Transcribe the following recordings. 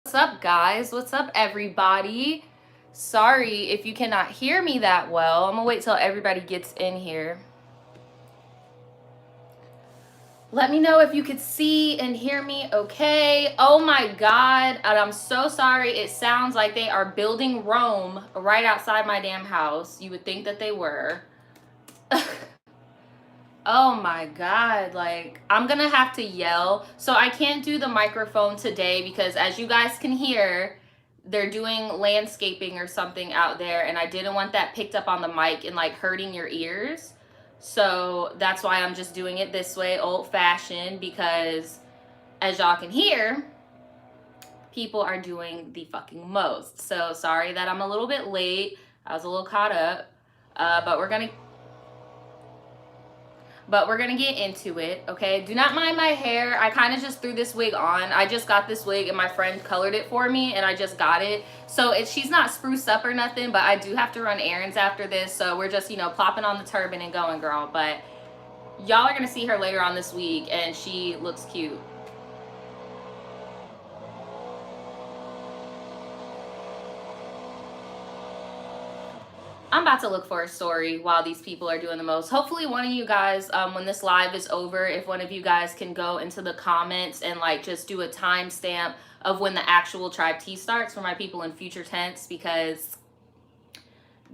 What's up, guys? What's up, everybody? Sorry if you cannot hear me that well. I'm gonna wait till everybody gets in here. Let me know if you could see and hear me okay. Oh my God, and I'm so sorry. It sounds like they are building Rome right outside my damn house. You would think that they were. Oh my God, like I'm gonna have to yell. So I can't do the microphone today because, as you guys can hear, they're doing landscaping or something out there, and I didn't want that picked up on the mic and like hurting your ears. So that's why I'm just doing it this way, old fashioned, because as y'all can hear, people are doing the fucking most. So sorry that I'm a little bit late. I was a little caught up. But we're gonna get into it, okay? Do not mind my hair. I kind of just threw this wig on. I just got this wig and my friend colored it for me and I just got it. So she's not spruced up or nothing, but I do have to run errands after this. So we're just, plopping on the turban and going, girl. But y'all are going to see her later on this week and she looks cute. I'm about to look for a story while these people are doing the most. Hopefully one of you guys, when this live is over, if one of you guys can go into the comments and like just do a timestamp of when the actual tribe tea starts for my people in future tense, because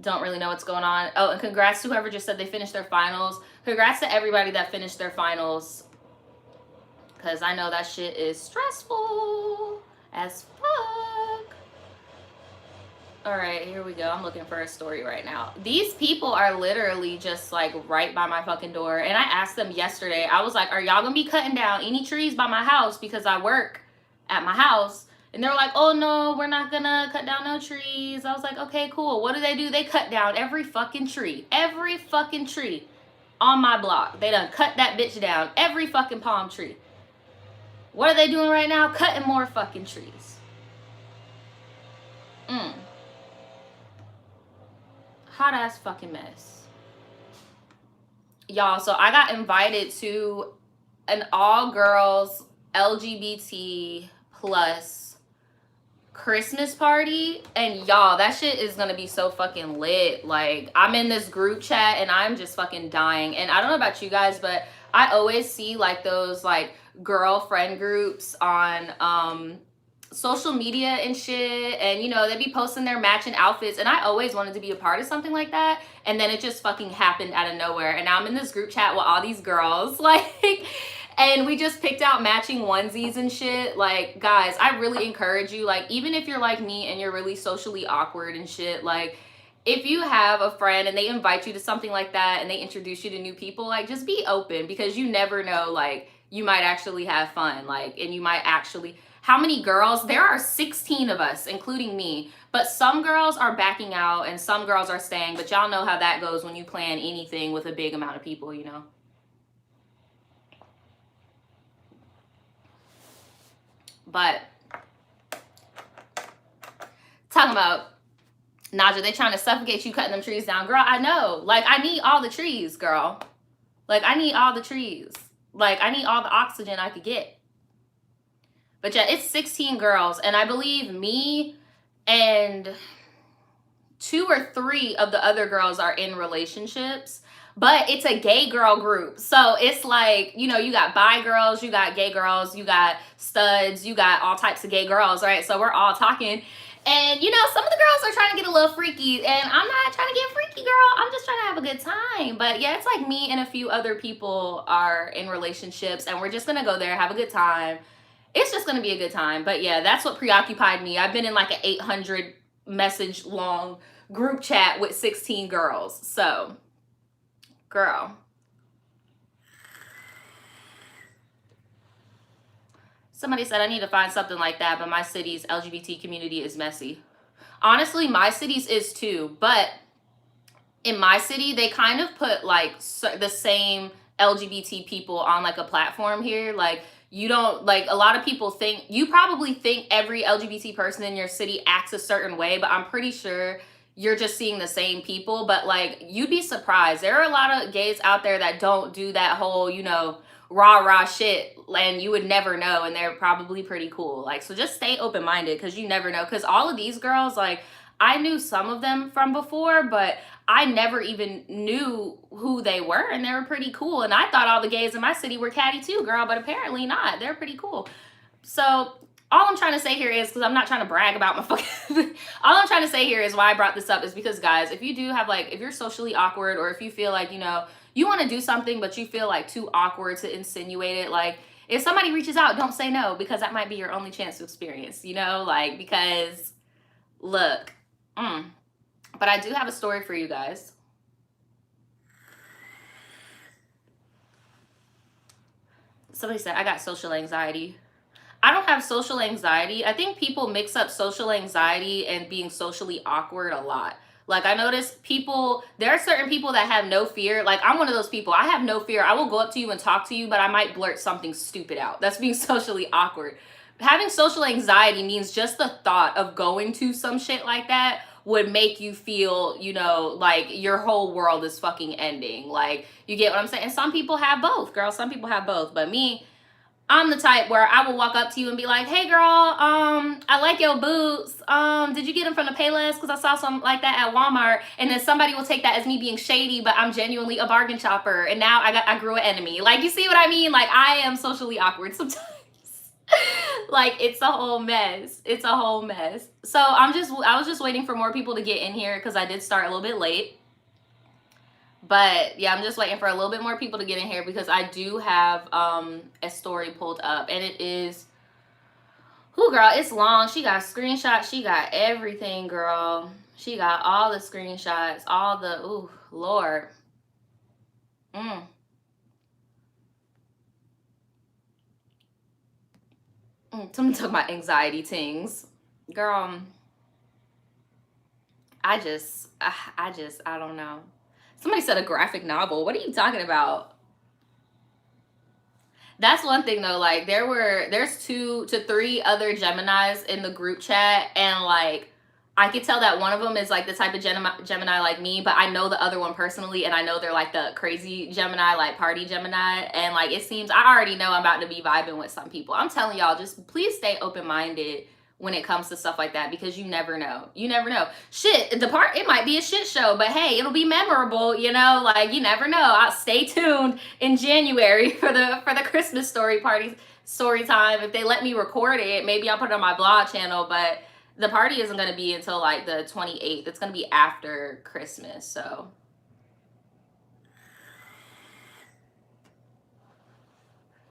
don't really know what's going on. Oh, and congrats to whoever just said they finished their finals. Congrats to everybody that finished their finals, because I know that shit is stressful as fuck. All right, here we go. I'm looking for a story right now. These people are literally just like right by my fucking door. And I asked them yesterday, I was like, are y'all gonna be cutting down any trees by my house? Because I work at my house. And they were like, oh no, we're not gonna cut down no trees. I was like, okay, cool. What do? They cut down every fucking tree. Every fucking tree on my block. They done cut that bitch down. Every fucking palm tree. What are they doing right now? Cutting more fucking trees. Hot ass fucking mess. Y'all, so I got invited to an all girls LGBT plus Christmas party, and y'all, that shit is gonna be so fucking lit. Like, I'm in this group chat and I'm just fucking dying. And I don't know about you guys, but I always see like those like girlfriend groups on social media and shit, and they be posting their matching outfits, and I always wanted to be a part of something like that, and then it just fucking happened out of nowhere, and now I'm in this group chat with all these girls like, and we just picked out matching onesies and shit. Like, guys, I really encourage you, like, even if you're like me and you're really socially awkward and shit, like, if you have a friend and they invite you to something like that and they introduce you to new people, like, just be open, because you never know, like, you might actually have fun, like, and you might actually... How many girls? There are 16 of us, including me. But some girls are backing out and some girls are staying. But y'all know how that goes when you plan anything with a big amount of people, But talking about Naja, they trying to suffocate you cutting them trees down. Girl, I know. Like, I need all the trees, girl. Like, I need all the trees. Like, I need all the oxygen I could get. But yeah, it's 16 girls, and I believe me and 2 or 3 of the other girls are in relationships, but it's a gay girl group. So it's like, you got bi girls, you got gay girls, you got studs, you got all types of gay girls, right? So we're all talking, and some of the girls are trying to get a little freaky, and I'm not trying to get freaky, girl. I'm just trying to have a good time. But yeah, it's like me and a few other people are in relationships, and we're just gonna go there, have a good time. It's just gonna be a good time. But yeah, that's what preoccupied me. I've been in like an 800 message long group chat with 16 girls. So, girl. Somebody said I need to find something like that, but my city's LGBT community is messy. Honestly, my city's is too, but in my city, they kind of put like the same LGBT people on like a platform here. Like, you don't, like, a lot of people think, you probably think every LGBT person in your city acts a certain way, but I'm pretty sure you're just seeing the same people. But like, you'd be surprised. There are a lot of gays out there that don't do that whole, rah shit, and you would never know, and they're probably pretty cool. Like, so just stay open-minded, because you never know. Because all of these girls, like, I knew some of them from before, but I never even knew who they were, and they were pretty cool. And I thought all the gays in my city were catty too, girl, but apparently not. They're pretty cool. So all I'm trying to say here is, because I'm not trying to brag about my fucking all I'm trying to say here is why I brought this up is because, guys, if you do have, like, if you're socially awkward, or if you feel like, you know, you want to do something but you feel like too awkward to insinuate it, like, if somebody reaches out, don't say no, because that might be your only chance to experience, you know, like, because look, but I do have a story for you guys. Somebody said, I got social anxiety. I don't have social anxiety. I think people mix up social anxiety and being socially awkward a lot. Like, I notice people, there are certain people that have no fear. Like, I'm one of those people. I have no fear. I will go up to you and talk to you, but I might blurt something stupid out. That's being socially awkward. Having social anxiety means just the thought of going to some shit like that would make you feel, you know, like your whole world is fucking ending. Like, you get what I'm saying? And some people have both, girl. Some people have both. But me, I'm the type where I will walk up to you and be like, hey girl, I like your boots. Did you get them from the Payless? Because I saw something like that at Walmart. And then somebody will take that as me being shady, but I'm genuinely a bargain shopper. And now I grew an enemy. Like, you see what I mean? Like, I am socially awkward sometimes. Like, it's a whole mess. It's a whole mess. So I was just waiting for more people to get in here, because I did start a little bit late. But yeah, I'm just waiting for a little bit more people to get in here, because I do have a story pulled up, and it is, whoo, girl, it's long. She got screenshots. She got everything, girl. She got all the screenshots, all the, ooh, Lord. Someone took my anxiety things. Girl, I don't know. Somebody said a graphic novel. What are you talking about? That's one thing though. Like, there's 2 to 3 other Geminis in the group chat, and like, I could tell that one of them is like the type of Gemini like me, but I know the other one personally, and I know they're like the crazy Gemini, like party Gemini, and like, it seems I already know I'm about to be vibing with some people. I'm telling y'all, just please stay open-minded when it comes to stuff like that, because you never know. You never know. Shit, it might be a shit show, but hey, it'll be memorable, you know? Like, you never know. I'll stay tuned in January for the Christmas story time. If they let me record it, maybe I'll put it on my blog channel, but the party isn't going to be until like the 28th. It's going to be after Christmas, so.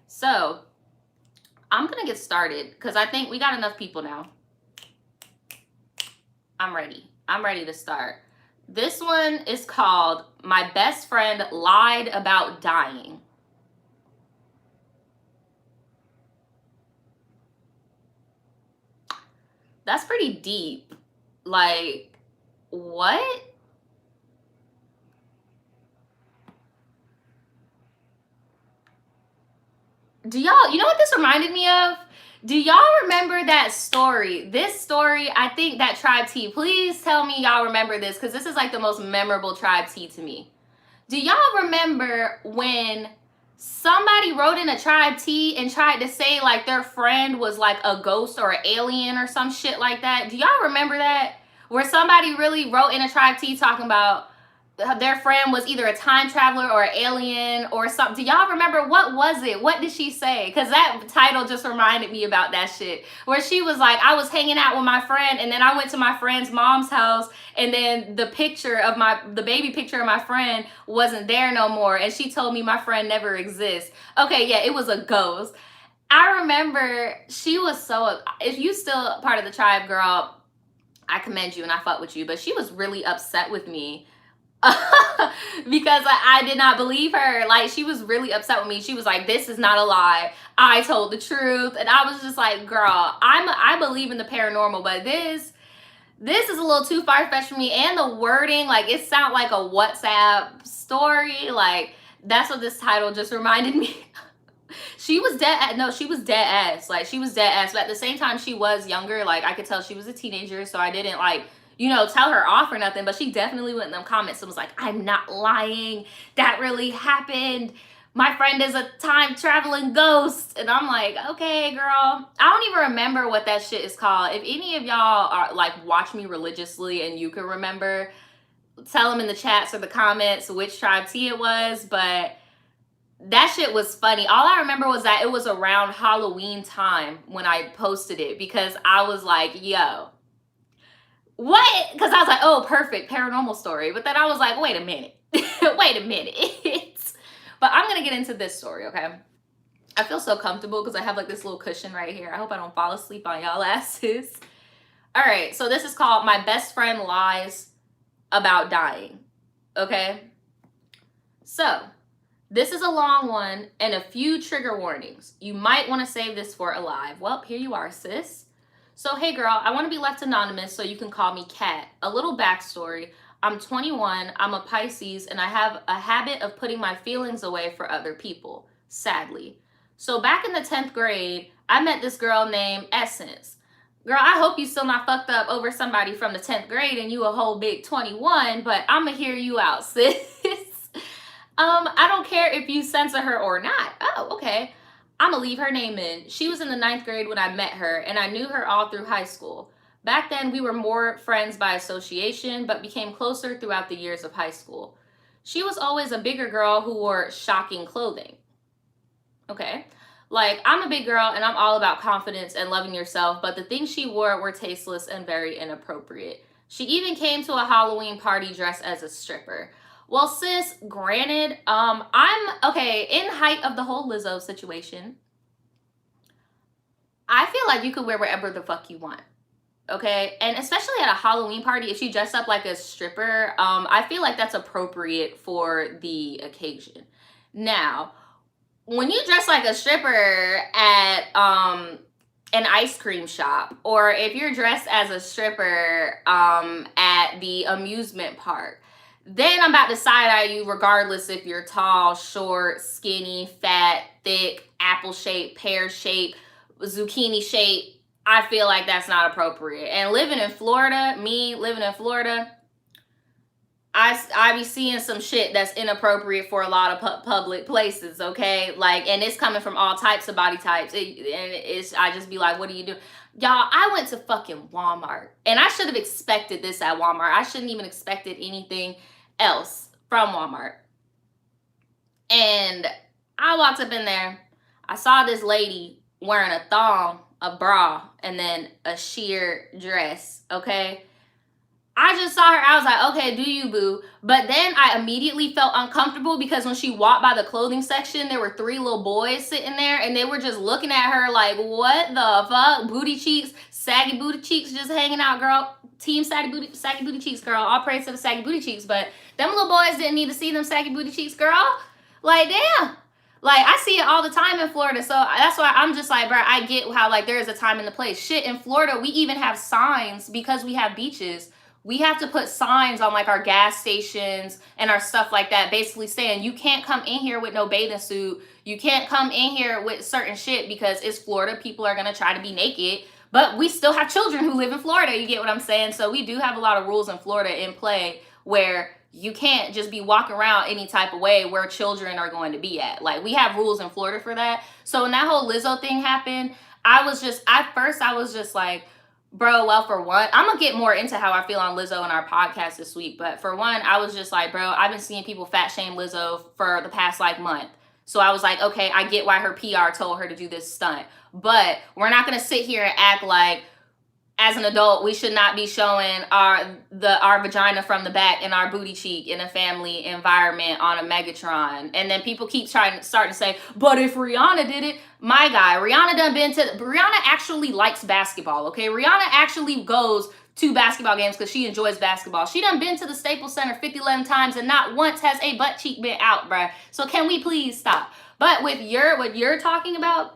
So, I'm going to get started, because I think we got enough people now. I'm ready. I'm ready to start. This one is called My Best Friend Lied About Dying. That's pretty deep. Like, what? Do y'all, you know what this reminded me of? Do y'all remember that story? This story, I think that Tribe Tea, please tell me y'all remember this, because this is like the most memorable Tribe Tea to me. Do y'all remember when somebody wrote in a Tribe Tea and tried to say like their friend was like a ghost or an alien or some shit like that? Do y'all remember that? Where somebody really wrote in a Tribe Tea talking about their friend was either a time traveler or an alien or something. Do y'all remember? What was it? What did she say? Because that title just reminded me about that shit. Where she was like, I was hanging out with my friend, and then I went to my friend's mom's house, and then the baby picture of my friend wasn't there no more, and she told me my friend never exists. Okay, yeah, it was a ghost. I remember she was so, if you still part of the tribe, girl, I commend you and I fuck with you, but she was really upset with me because I did not believe her. Like, she was really upset with me. She was like, this is not a lie. I told the truth. And I was just like, girl, I believe in the paranormal, but this is a little too far-fetched for me. And the wording, like, it sounded like a WhatsApp story. Like, that's what this title just reminded me. She was dead. No, she was dead ass. Like, she was dead ass. But at the same time, she was younger. Like, I could tell she was a teenager. So I didn't, like, you know, tell her off or nothing. But she definitely went in them comments and was like, I'm not lying. That really happened. my friend is a time traveling ghost. And I'm like, okay, girl. I don't even remember what that shit is called. If any of y'all are like watch me religiously and you can remember, tell them in the chats or the comments which tribe tea it was. But that shit was funny. All I remember was that it was around Halloween time when I posted it, because I was like, yo, what? Because I was like, oh, perfect, paranormal story. But then I was like, wait a minute. Wait a minute. But I'm going to get into this story, okay? I feel so comfortable because I have like this little cushion right here. I hope I don't fall asleep on y'all asses. All right, so this is called My Best Friend Lies About Dying, okay? So this is a long one and a few trigger warnings. You might want to save this for a live. Well, here you are, sis. So, hey girl, I want to be left anonymous so you can call me Kat. A little backstory. I'm 21, I'm a Pisces, and I have a habit of putting my feelings away for other people, sadly. So back in the 10th grade, I met this girl named Essence. Girl, I hope you still not fucked up over somebody from the 10th grade and you a whole big 21, but I'ma hear you out, sis. I don't care if you censor her or not. Oh, okay. I'ma leave her name in. She was in the 9th grade when I met her, and I knew her all through high school. Back then, we were more friends by association, but became closer throughout the years of high school. She was always a bigger girl who wore shocking clothing. Okay. Like, I'm a big girl and I'm all about confidence and loving yourself, but the things she wore were tasteless and very inappropriate. She even came to a Halloween party dressed as a stripper. Well, sis, granted, I'm okay, in height of the whole Lizzo situation, I feel like you could wear whatever the fuck you want. Okay, and especially at a Halloween party, if she dressed up like a stripper, I feel like that's appropriate for the occasion. Now, when you dress like a stripper at an ice cream shop, or if you're dressed as a stripper at the amusement park, then I'm about to side-eye you regardless if you're tall, short, skinny, fat, thick, apple shape, pear shape, zucchini shape. I feel like that's not appropriate. And living in Florida, I be seeing some shit that's inappropriate for a lot of public places, okay? Like, and it's coming from all types of body types. I just be like, what do you do? Y'all, I went to fucking Walmart. And I should have expected this at Walmart. I shouldn't even expected anything else from Walmart. And I walked up in there. I saw this lady wearing a thong, a bra, and then a sheer dress, okay? I just saw her. I was like, okay, do you, boo? But then I immediately felt uncomfortable because when she walked by the clothing section, there were 3 little boys sitting there, and they were just looking at her like, what the fuck? Booty cheeks, saggy booty cheeks just hanging out, girl. Team saggy booty cheeks, girl. All praise to the saggy booty cheeks. But them little boys didn't need to see them saggy booty cheeks, girl. Like, damn. Like, I see it all the time in Florida, so that's why I'm just like, bro, I get how, like, there is a time and a place. Shit, in Florida, we even have signs because we have beaches. We have to put signs on, like, our gas stations and our stuff like that, basically saying, you can't come in here with no bathing suit. You can't come in here with certain shit because it's Florida. People are going to try to be naked. But we still have children who live in Florida, you get what I'm saying? So we do have a lot of rules in Florida in play where you can't just be walking around any type of way where children are going to be at. Like, we have rules in Florida for that. So when that whole Lizzo thing happened, at first I was just like, bro, well, for one, I'm going to get more into how I feel on Lizzo in our podcast this week. But for one, I was just like, bro, I've been seeing people fat shame Lizzo for the past, like, month. So I was like, okay, I get why her PR told her to do this stunt. But we're not going to sit here and act like, as an adult, we should not be showing our vagina from the back and our booty cheek in a family environment on a Megatron. And then people keep starting to say, but if Rihanna did it, my guy, Rihanna actually likes basketball, okay? Rihanna actually goes to basketball games because she enjoys basketball. She done been to the Staples Center 11 times and not once has a butt cheek been out, bruh. So can we please stop? But with what you're talking about,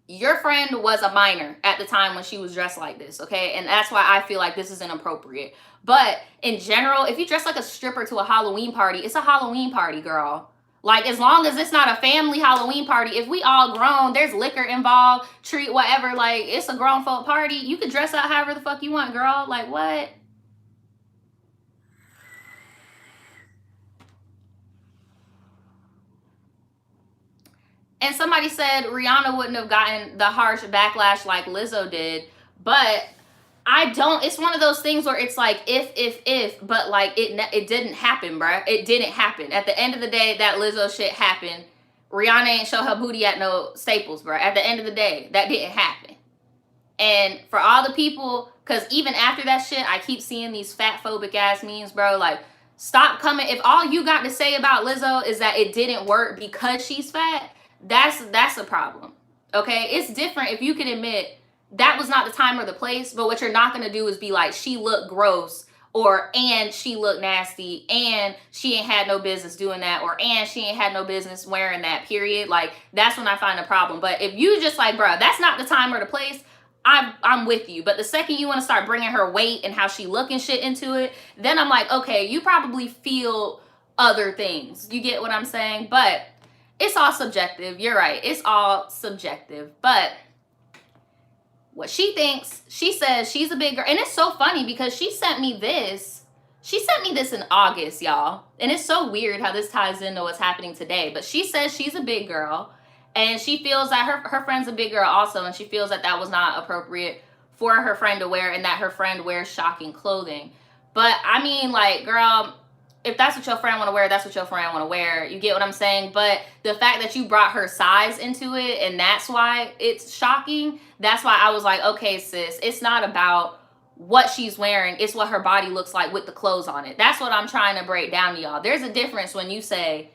your friend was a minor at the time when she was dressed like this, okay? And that's why I feel like this is inappropriate. But in general, if you dress like a stripper to a Halloween party, it's a Halloween party, girl. Like, as long as it's not a family Halloween party, if we all grown, there's liquor involved, treat whatever, like, it's a grown folk party. You can dress out however the fuck you want, girl. Like, what? And somebody said Rihanna wouldn't have gotten the harsh backlash like Lizzo did, but I don't. It's one of those things where it's like if, but like it didn't happen, bruh. It didn't happen. At the end of the day, that Lizzo shit happened. Rihanna ain't show her booty at no Staples, bruh. At the end of the day, that didn't happen. And for all the people, because even after that shit, I keep seeing these fat phobic ass memes, bro. Like, stop coming. If all you got to say about Lizzo is that it didn't work because she's fat, that's a problem. Okay? It's different if you can admit that was not the time or the place, but what you're not going to do is be like, she looked gross, or and she looked nasty, and she ain't had no business doing that, or and she ain't had no business wearing that, period. Like, that's when I find a problem. But if you just like, bro, that's not the time or the place, I'm with you. But the second you want to start bringing her weight and how she look and shit into it, then I'm like, okay, you probably feel other things. You get what I'm saying? But it's all subjective. You're right. It's all subjective. But what she thinks, she says she's a big girl. And it's so funny because she sent me this. She sent me this in August, y'all. And it's so weird how this ties into what's happening today. But she says she's a big girl. And she feels that her friend's a big girl also. And she feels that that was not appropriate for her friend to wear, and that her friend wears shocking clothing. But I mean, like, girl, if that's what your friend want to wear, that's what your friend want to wear. You get what I'm saying? But the fact that you brought her size into it, and that's why it's shocking, that's why I was like, okay, sis, it's not about what she's wearing. It's what her body looks like with the clothes on it. That's what I'm trying to break down to y'all. There's a difference when you say,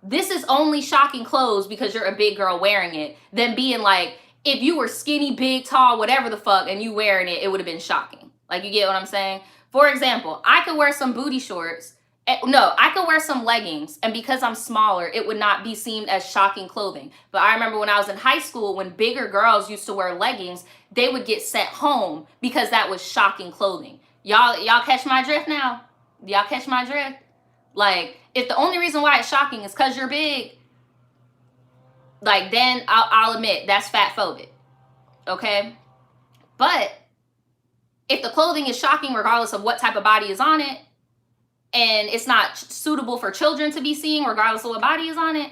this is only shocking clothes because you're a big girl wearing it, than being like, if you were skinny, big, tall, whatever the fuck, and you wearing it, it would have been shocking. Like, you get what I'm saying? For example, I could wear some booty shorts. No, I could wear some leggings, and because I'm smaller, it would not be seen as shocking clothing. But I remember when I was in high school, when bigger girls used to wear leggings, they would get sent home because that was shocking clothing. Y'all catch my drift now? Y'all catch my drift? Like, if the only reason why it's shocking is because you're big, like, then I'll admit that's fat phobic. Okay? But if the clothing is shocking regardless of what type of body is on it, and it's not suitable for children to be seeing regardless of what body is on it.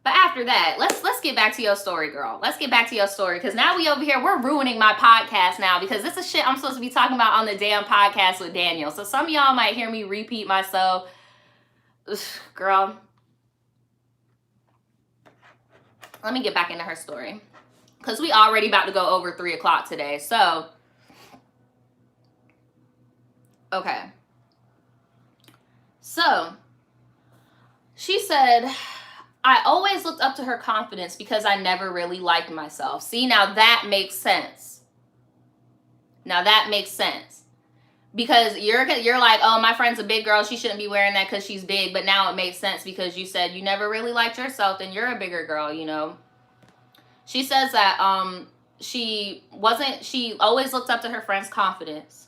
But after that, let's get back to your story, girl. Let's get back to your story, because now we over here, we're ruining my podcast now, because this is shit I'm supposed to be talking about on the damn podcast with Daniel. So some of y'all might hear me repeat myself. Ugh, girl. Let me get back into her story, because we already about to go over 3 o'clock today. So, okay. So, she said, I always looked up to her confidence because I never really liked myself. See, now that makes sense. Now that makes sense. Because you're like, oh, my friend's a big girl, she shouldn't be wearing that because she's big. But now it makes sense because you said you never really liked yourself, and you're a bigger girl, you know. She says that she always looked up to her friend's confidence.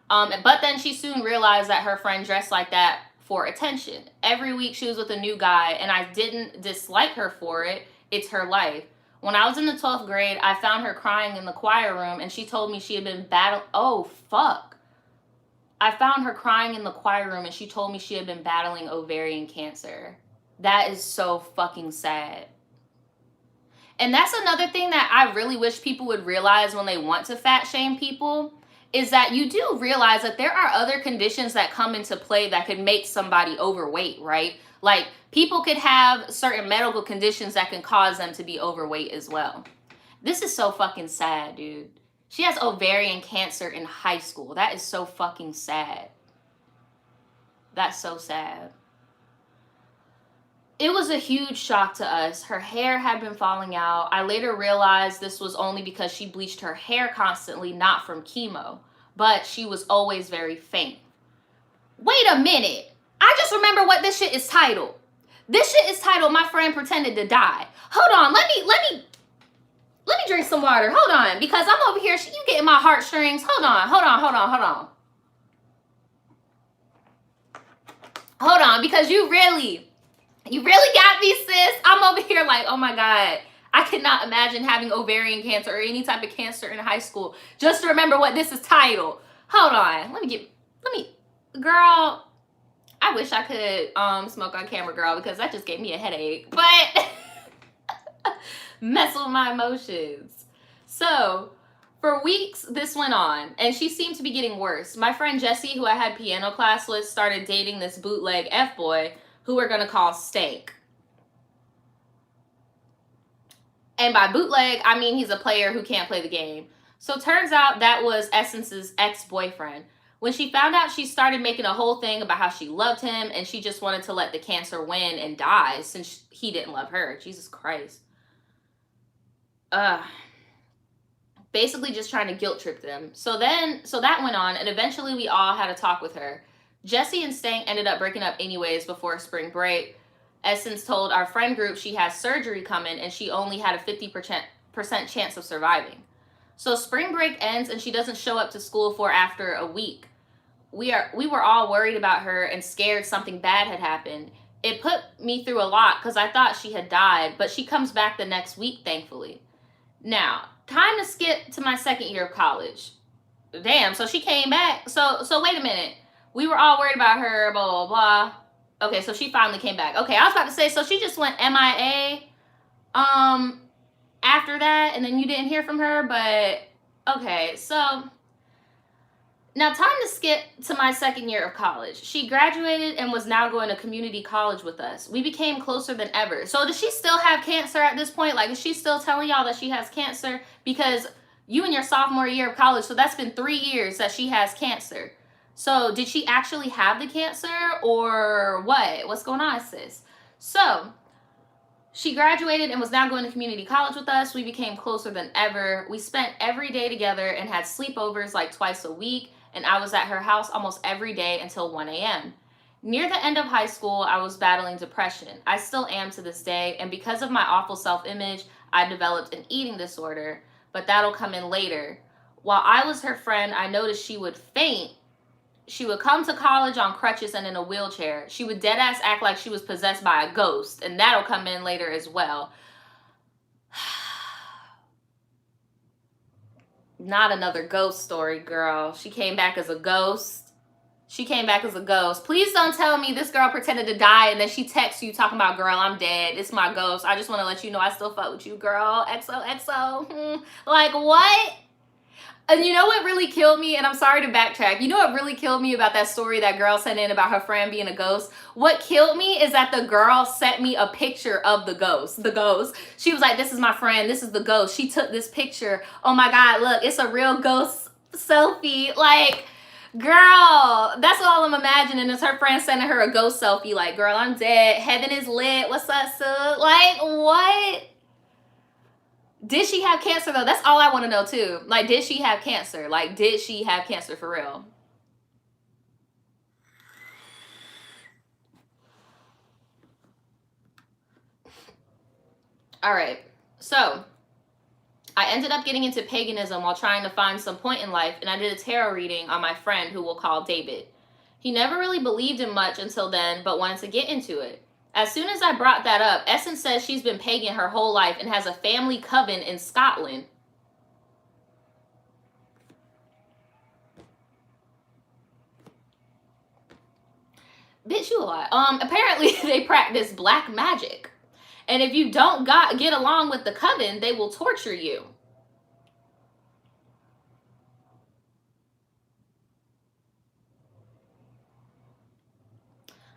But then she soon realized that her friend dressed like that for attention. Every week she was with a new guy, and I didn't dislike her for it. It's her life. When I was in the 12th grade, I found her crying in the choir room, and she told me she had been oh, fuck. I found her crying in the choir room, and she told me she had been battling ovarian cancer. That is so fucking sad. And that's another thing that I really wish people would realize when they want to fat shame people, is that you do realize that there are other conditions that come into play that could make somebody overweight, right? Like, people could have certain medical conditions that can cause them to be overweight as well. This is so fucking sad, dude. She has ovarian cancer in high school. That is so fucking sad. That's so sad. It was a huge shock to us. Her hair had been falling out. I later realized this was only because she bleached her hair constantly, not from chemo. But she was always very faint. Wait a minute. I just remember what this shit is titled. This shit is titled, My Friend Pretended to Die. Hold on, let me drink some water. Hold on, because I'm over here, you getting my heartstrings. Hold on. Hold on, because you really got me, sis. I'm over here like, oh my God. I cannot imagine having ovarian cancer or any type of cancer in high school. Just to remember what this is titled. Hold on. Girl, I wish I could smoke on camera, girl, because that just gave me a headache. But mess with my emotions. So for weeks this went on, and she seemed to be getting worse. My friend Jessie, who I had piano class with, started dating this bootleg F-boy who we're gonna call Stank. And by bootleg, I mean he's a player who can't play the game. So turns out that was Essence's ex-boyfriend. When she found out, she started making a whole thing about how she loved him and she just wanted to let the cancer win and die since he didn't love her. Jesus Christ. Basically just trying to guilt trip them. So that went on, and eventually we all had a talk with her. Jessie and Stank ended up breaking up anyways before spring break. Essence told our friend group she has surgery coming and she only had a 50% chance of surviving. So spring break ends and she doesn't show up to school for after a week. We were all worried about her and scared something bad had happened. It put me through a lot because I thought she had died, but she comes back the next week, thankfully. Now, time to skip to my second year of college. Damn, so she came back. So wait a minute. We were all worried about her, blah, blah, blah. Okay, so she finally came back. Okay, I was about to say, so she just went MIA after that, and then you didn't hear from her, but okay, so now time to skip to my second year of college. She graduated and was now going to community college with us. We became closer than ever. So does she still have cancer at this point? Like, is she still telling y'all that she has cancer? Because you in your sophomore year of college, so that's been 3 years that she has cancer. So did she actually have the cancer or what? What's going on, sis? So she graduated and was now going to community college with us. We became closer than ever. We spent every day together and had sleepovers like twice a week. And I was at her house almost every day until 1 a.m. Near the end of high school, I was battling depression. I still am to this day. And because of my awful self-image, I developed an eating disorder. But that'll come in later. While I was her friend, I noticed she would faint. She would come to college on crutches and in a wheelchair. She would deadass act like she was possessed by a ghost, and that'll come in later as well. Not another ghost story, girl. She came back as a ghost. She came back as a ghost. Please don't tell me this girl pretended to die and then she texts you talking about, girl, I'm dead. It's my ghost. I just want to let you know I still fuck with you, girl. XOXO. Like, what? And you know what really killed me? And I'm sorry to backtrack. You know what really killed me about that story that girl sent in about her friend being a ghost? What killed me is that the girl sent me a picture of the ghost. The ghost. She was like, this is my friend. This is the ghost. She took this picture. Oh my God, look, it's a real ghost selfie. Like, girl, that's all I'm imagining is her friend sending her a ghost selfie. Like, girl, I'm dead. Heaven is lit. What's up, sis? Like, what? Did she have cancer, though? That's all I want to know, too. Like, did she have cancer? Like, did she have cancer for real? All right. So, I ended up getting into paganism while trying to find some point in life, and I did a tarot reading on my friend who we'll call David. He never really believed in much until then, but wanted to get into it. As soon as I brought that up, Essence says she's been pagan her whole life and has a family coven in Scotland. Bitch, you a lot. Apparently they practice black magic. And if you don't get along with the coven, they will torture you.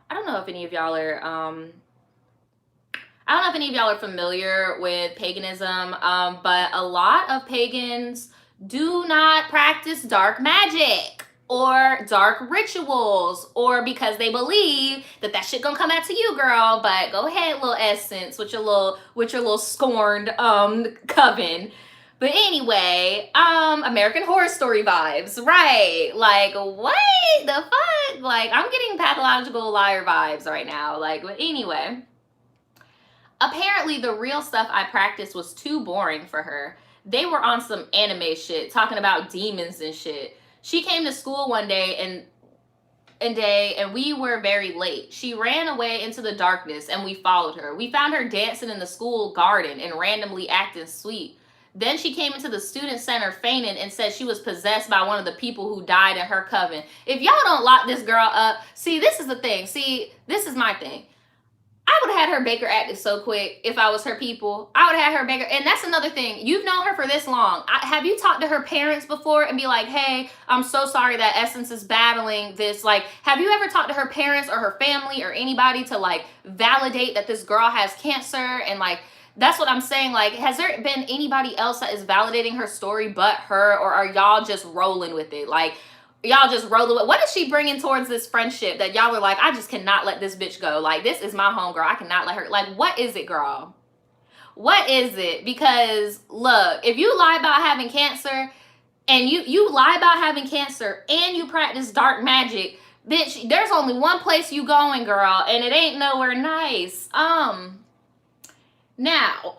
I don't know if any of y'all are familiar with paganism, but a lot of pagans do not practice dark magic or dark rituals, or because they believe that shit gonna come back to you, girl. But go ahead, little Essence, with your little scorned coven. But anyway, American Horror Story vibes, right? Like, what the fuck? Like, I'm getting pathological liar vibes right now. Like, but anyway. Apparently, the real stuff I practiced was too boring for her. They were on some anime shit, talking about demons and shit. She came to school one day and we were very late. She ran away into the darkness and we followed her. We found her dancing in the school garden and randomly acting sweet. Then she came into the student center fainting and said she was possessed by one of the people who died in her coven. If y'all don't lock this girl up, see, this is the thing. See, this is my thing. I would have had her Baker acted so quick if I was her people. I would have had her Baker. And that's another thing. You've known her for this long. Have you talked to her parents before and be like, hey, I'm so sorry that Essence is battling this? Like, have you ever talked to her parents or her family or anybody to like validate that this girl has cancer? And like, that's what I'm saying. Like, has there been anybody else that is validating her story but her? Or are y'all just rolling with it? Like, y'all just rolling with, what is she bringing towards this friendship that y'all were like, I just cannot let this bitch go. Like, this is my homegirl. I cannot let her, like, what is it, girl? What is it? Because look, if you lie about having cancer and you lie about having cancer and you practice dark magic, bitch, there's only one place you going, girl, and it ain't nowhere nice. Now,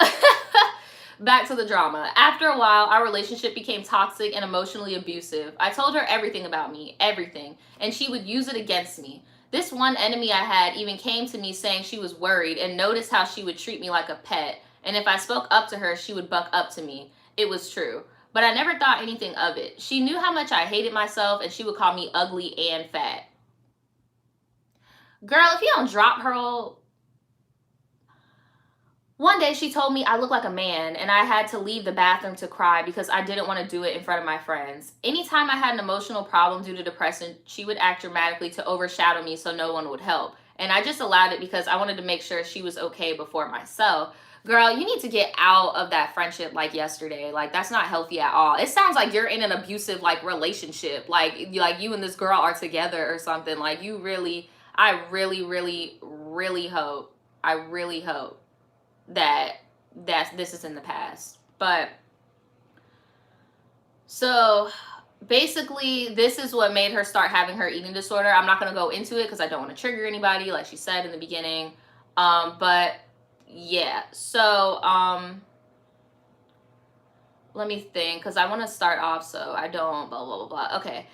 back to the drama. After a while, our relationship became toxic and emotionally abusive. I told her everything about me, everything, and she would use it against me. This one enemy I had even came to me saying she was worried and noticed how she would treat me like a pet. And if I spoke up to her, she would buck up to me. It was true. But I never thought anything of it. She knew how much I hated myself and she would call me ugly and fat. Girl, if you don't drop her... One day she told me I look like a man and I had to leave the bathroom to cry because I didn't want to do it in front of my friends. Anytime I had an emotional problem due to depression, she would act dramatically to overshadow me so no one would help. And I just allowed it because I wanted to make sure she was okay before myself. Girl, you need to get out of that friendship like yesterday. Like, that's not healthy at all. It sounds like you're in an abusive, like, relationship. Like you and this girl are together or something. Like, you really, I really, really, really hope that this is in the past. But so basically this is what made her start having her eating disorder. I'm not going to go into it because I don't want to trigger anybody, like she said in the beginning. But yeah, so let me think, because I want to start off so I don't blah blah blah blah. Okay,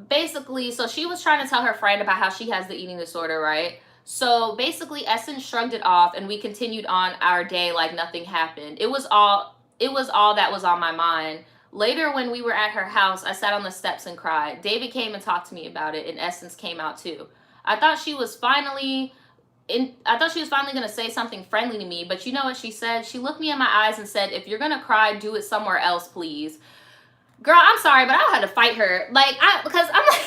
basically, so she was trying to tell her friend about how she has the eating disorder, right? So basically Essence shrugged it off and we continued on our day like nothing happened. It was all that was on my mind. Later, when we were at her house, I sat on the steps and cried. David came and talked to me about it, and Essence came out too. I thought she was finally going to say something friendly to me, but you know what she said? She looked me in my eyes and said, if you're going to cry, do it somewhere else, please. Girl, I'm sorry, but I had to fight her. Because I'm like,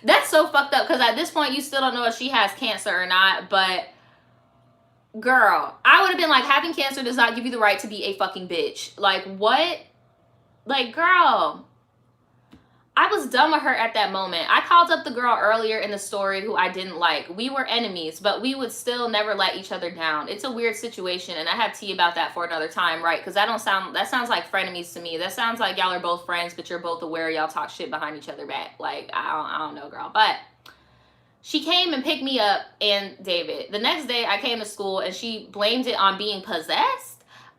that's so fucked up, because at this point, you still don't know if she has cancer or not, but girl, I would have been like, having cancer does not give you the right to be a fucking bitch. Like, what? Like, girl, I was done with her at that moment. I called up the girl earlier in the story who I didn't like. We were enemies, but we would still never let each other down. It's a weird situation, and I have tea about that for another time, right? Because that sounds like frenemies to me. That sounds like y'all are both friends, but you're both aware y'all talk shit behind each other back. Like, I don't know, girl. But she came and picked me up and David. The next day, I came to school, and she blamed it on being possessed.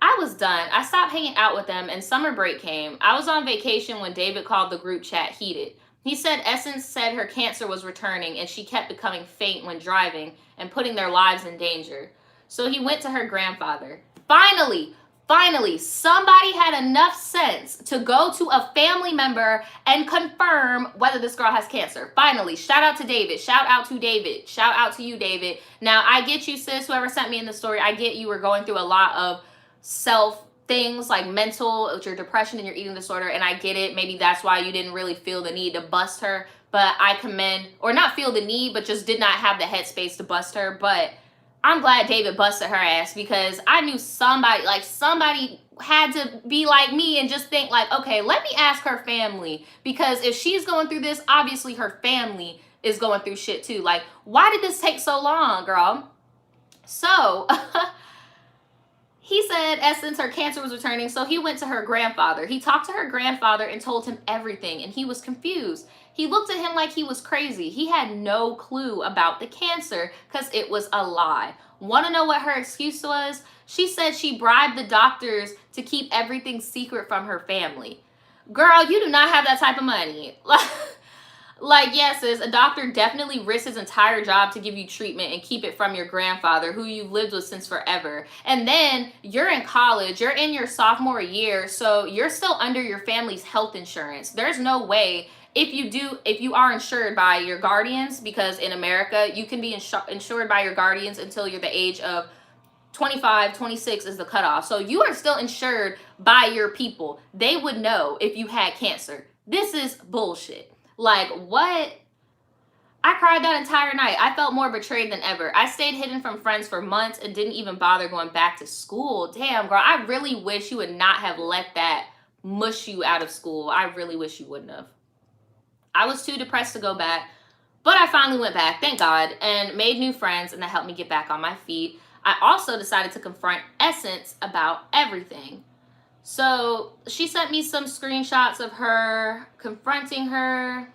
I was done. I stopped hanging out with them, and summer break came. I was on vacation when David called the group chat heated. He said Essence said her cancer was returning, and she kept becoming faint when driving and putting their lives in danger. So he went to her grandfather. Finally, somebody had enough sense to go to a family member and confirm whether this girl has cancer. Finally, shout out to David. Shout out to David. Shout out to you, David. Now, I get you, sis, whoever sent me in the story. I get you were going through a lot of self things like mental, with your depression and your eating disorder, and I get it. Maybe that's why you didn't really feel the need to bust her, but I commend, or not feel the need, but just did not have the headspace to bust her. But I'm glad David busted her ass, because I knew somebody had to be like me and just think like, okay, let me ask her family, because if she's going through this, obviously her family is going through shit too. Like, why did this take so long, girl? So he said Essence, her cancer was returning, so he went to her grandfather. He talked to her grandfather and told him everything, and he was confused. He looked at him like he was crazy. He had no clue about the cancer because it was a lie. Want to know what her excuse was? She said she bribed the doctors to keep everything secret from her family. Girl, you do not have that type of money. Like, yes, sis, a doctor definitely risks his entire job to give you treatment and keep it from your grandfather, who you've lived with since forever. And then you're in college, you're in your sophomore year, so you're still under your family's health insurance. There's no way, if you are insured by your guardians, because in America, you can be insured by your guardians until you're the age of 25, 26 is the cutoff. So you are still insured by your people. They would know if you had cancer. This is bullshit. Like, what? I cried that entire night. I felt more betrayed than ever. I stayed hidden from friends for months and didn't even bother going back to school. Damn, girl, I really wish you would not have let that mush you out of school. I really wish you wouldn't have. I was too depressed to go back, but I finally went back, thank God, and made new friends, and that helped me get back on my feet. I also decided to confront Essence about everything. So she sent me some screenshots of her confronting her.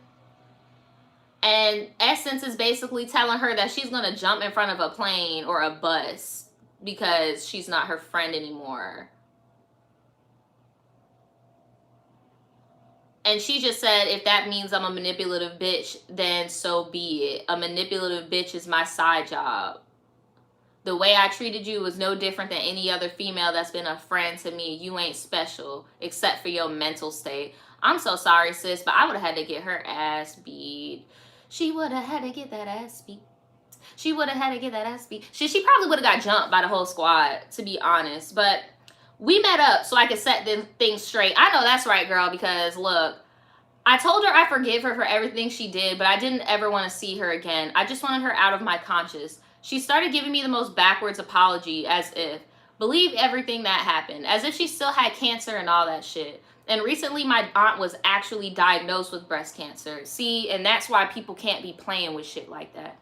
And Essence is basically telling her that she's going to jump in front of a plane or a bus because she's not her friend anymore. And she just said, if that means I'm a manipulative bitch, then so be it. A manipulative bitch is my side job. The way I treated you was no different than any other female that's been a friend to me. You ain't special, except for your mental state. I'm so sorry, sis, but I would have had to get her ass beat. She would have had to get that ass beat. She would have had to get that ass beat. She probably would have got jumped by the whole squad, to be honest. But we met up so I could set things straight. I know that's right, girl, because look, I told her I forgive her for everything she did, but I didn't ever want to see her again. I just wanted her out of my conscience. She started giving me the most backwards apology, as if, believe everything that happened, as if she still had cancer and all that shit. And recently my aunt was actually diagnosed with breast cancer. See, and that's why people can't be playing with shit like that.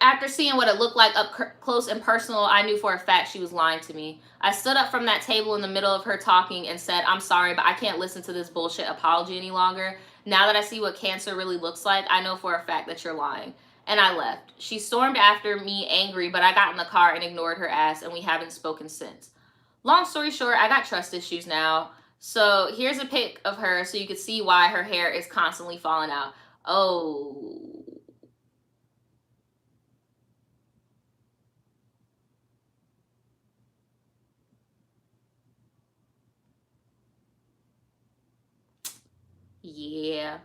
After seeing what it looked like up close and personal, I knew for a fact she was lying to me. I stood up from that table in the middle of her talking and said, I'm sorry, but I can't listen to this bullshit apology any longer. Now that I see what cancer really looks like, I know for a fact that you're lying. And I left. She stormed after me angry, but I got in the car and ignored her ass, and we haven't spoken since. Long story short, I got trust issues now. So here's a pic of her so you can see why her hair is constantly falling out. Oh. Yeah.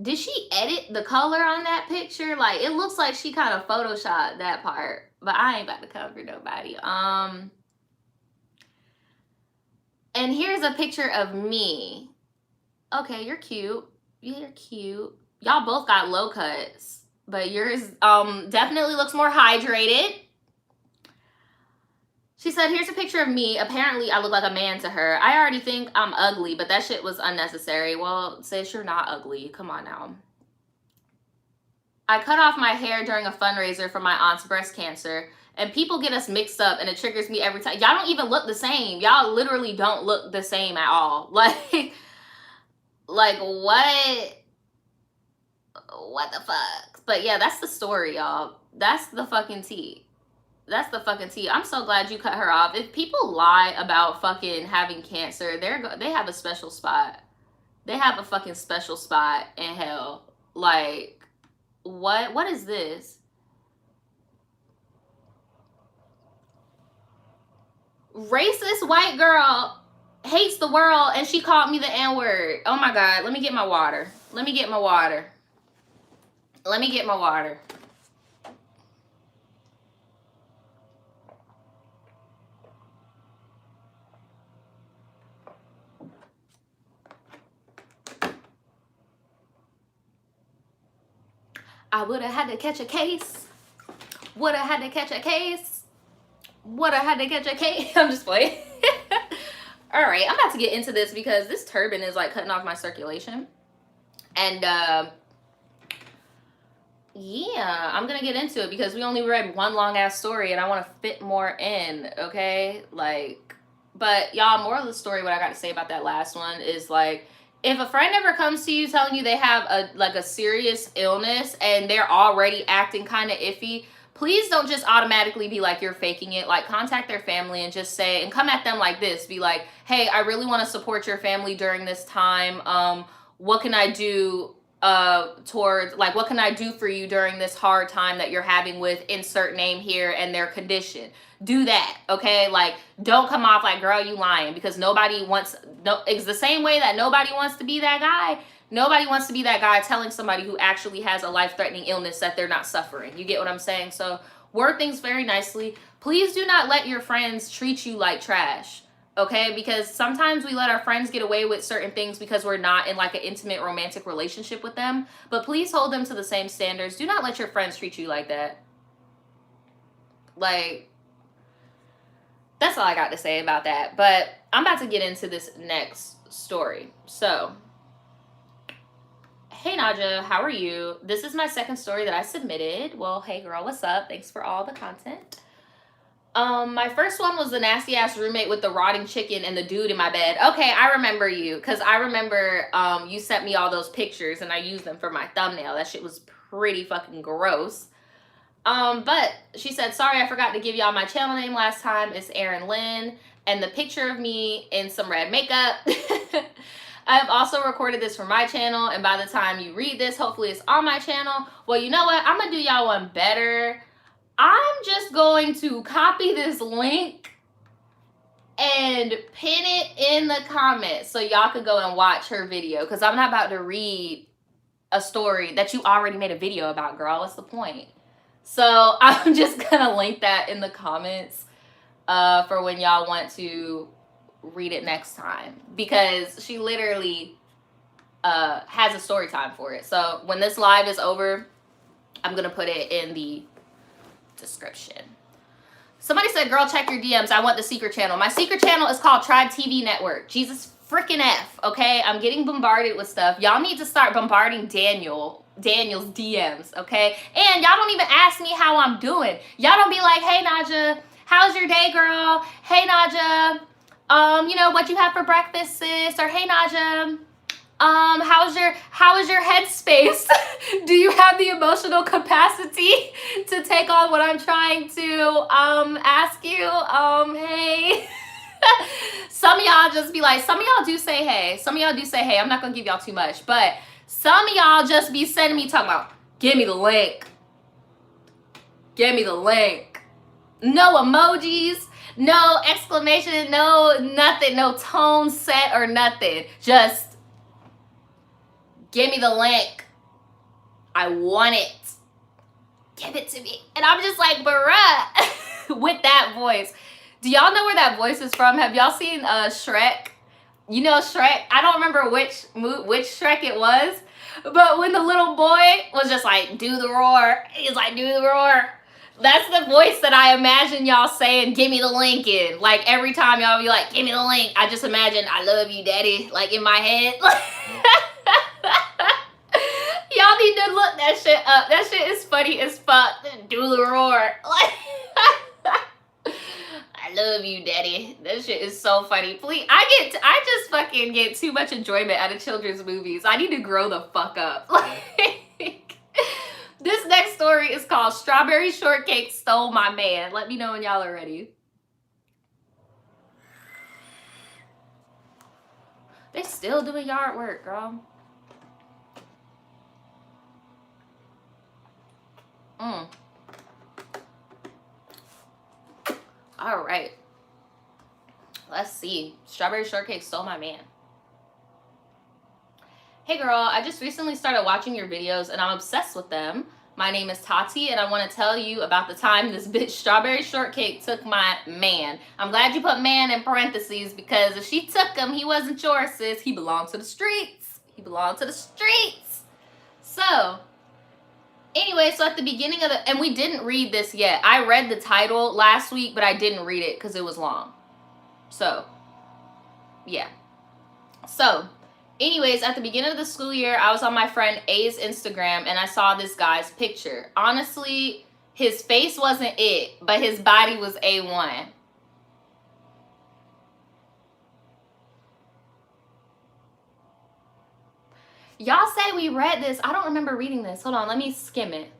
Did she edit the color on that picture? Like, it looks like she kind of photoshopped that part, but I ain't about to cover nobody. And here's a picture of me. Okay, you're cute. You're cute. Y'all both got low cuts, but yours definitely looks more hydrated. She said, here's a picture of me. Apparently, I look like a man to her. I already think I'm ugly, but that shit was unnecessary. Well, sis, you're not ugly. Come on now. I cut off my hair during a fundraiser for my aunt's breast cancer, and people get us mixed up, and it triggers me every time. Y'all don't even look the same. Y'all literally don't look the same at all. Like what? What the fuck? But yeah, that's the story, y'all. That's the fucking tea. That's the fucking tea. I'm so glad you cut her off. If people lie about fucking having cancer, they have a special spot. They have a fucking special spot in hell. Like, what is this? Racist white girl hates the world and she called me the N-word. Oh my God. Let me get my water. Let me get my water. Let me get my water. I would have had to catch a case. Would have had to catch a case. Would have had to catch a case. I'm just playing. All right, I'm about to get into this because this turban is like cutting off my circulation. And yeah, I'm gonna get into it because we only read one long ass story and I want to fit more in, okay? Like, but y'all, moral of the story, what I got to say about that last one is like, if a friend ever comes to you telling you they have a serious illness and they're already acting kind of iffy, please don't just automatically be like you're faking it. Like, contact their family and just say, and come at them like this. Be like, hey, I really want to support your family during this time. what can I do towards, like, what can I do for you during this hard time that you're having with insert name here and their condition. Do that, okay? Like, don't come off like, girl, you lying, because nobody wants, no, it's the same way that nobody wants to be that guy. Nobody wants to be that guy telling somebody who actually has a life-threatening illness that they're not suffering. You get what I'm saying? So word things very nicely. Please do not let your friends treat you like trash. Okay, because sometimes we let our friends get away with certain things because we're not in like an intimate romantic relationship with them. But please hold them to the same standards. Do not let your friends treat you like that. Like, that's all I got to say about that. But I'm about to get into this next story. So, hey Naja, how are you? This is my second story that I submitted. Well, hey girl, what's up? Thanks for all the content. My first one was the nasty ass roommate with the rotting chicken and the dude in my bed. Okay, I remember you, because I remember you sent me all those pictures and I used them for my thumbnail. That shit was pretty fucking gross. But she said, sorry, I forgot to give y'all my channel name last time. It's Erin Lynn, and the picture of me in some red makeup. I've also recorded this for my channel, and by the time you read this, hopefully it's on my channel. Well, you know what? I'm gonna do y'all one better. I'm just going to copy this link and pin it in the comments so y'all could go and watch her video, because I'm not about to read a story that you already made a video about, girl. What's the point? So I'm just gonna link that in the comments for when y'all want to read it next time, because she literally has a story time for it. So when this live is over, I'm gonna put it in the description. Somebody said, girl, check your DMs. I want the secret channel. My secret channel is called Tribe TV Network. Jesus freaking F, okay? I'm getting bombarded with stuff. Y'all need to start bombarding Daniel's DMs, okay? And y'all don't even ask me how I'm doing. Y'all don't be like, hey, Naja, how's your day, girl? Hey, Naja, you know, what you have for breakfast, sis? Or hey, Naja, how is your headspace? Do you have the emotional capacity to take on what I'm trying to ask you? Hey. Some of y'all just be like, some of y'all do say hey. Some of y'all do say hey. I'm not gonna give y'all too much, but some of y'all just be sending me talking about, give me the link. Give me the link. No emojis, no exclamation, no nothing, no tone set or nothing. Just give me the link. I want it. Give it to me. And I'm just like, bruh, with that voice. Do y'all know where that voice is from? Have y'all seen Shrek? You know Shrek? I don't remember which Shrek it was, but when the little boy was just like, do the roar, he's like, do the roar. That's the voice that I imagine y'all saying, give me the link in. Like, every time y'all be like, give me the link, I just imagine, I love you, daddy, like in my head. Y'all need to look that shit up. That shit is funny as fuck. Do the roar. Like, I love you, daddy. That shit is so funny. Please, I just fucking get too much enjoyment out of children's movies. I need to grow the fuck up. Like, this next story is called Strawberry Shortcake Stole My Man. Let me know when y'all are ready. They still doing yard work, girl. All right. Let's see. Strawberry Shortcake Stole My Man. Hey girl, I just recently started watching your videos and I'm obsessed with them. My name is Tati and I want to tell you about the time this bitch Strawberry Shortcake took my man. I'm glad you put man in parentheses, because if she took him, he wasn't yours, sis. He belonged to the streets. He belonged to the streets. So, anyway, so at the beginning of the, and we didn't read this yet. I read the title last week, but I didn't read it because it was long. So, yeah. So, anyways, at the beginning of the school year, I was on my friend A's Instagram and I saw this guy's picture. Honestly, his face wasn't it, but his body was A1. Y'all say we read this. I don't remember reading this. Hold on, let me skim it.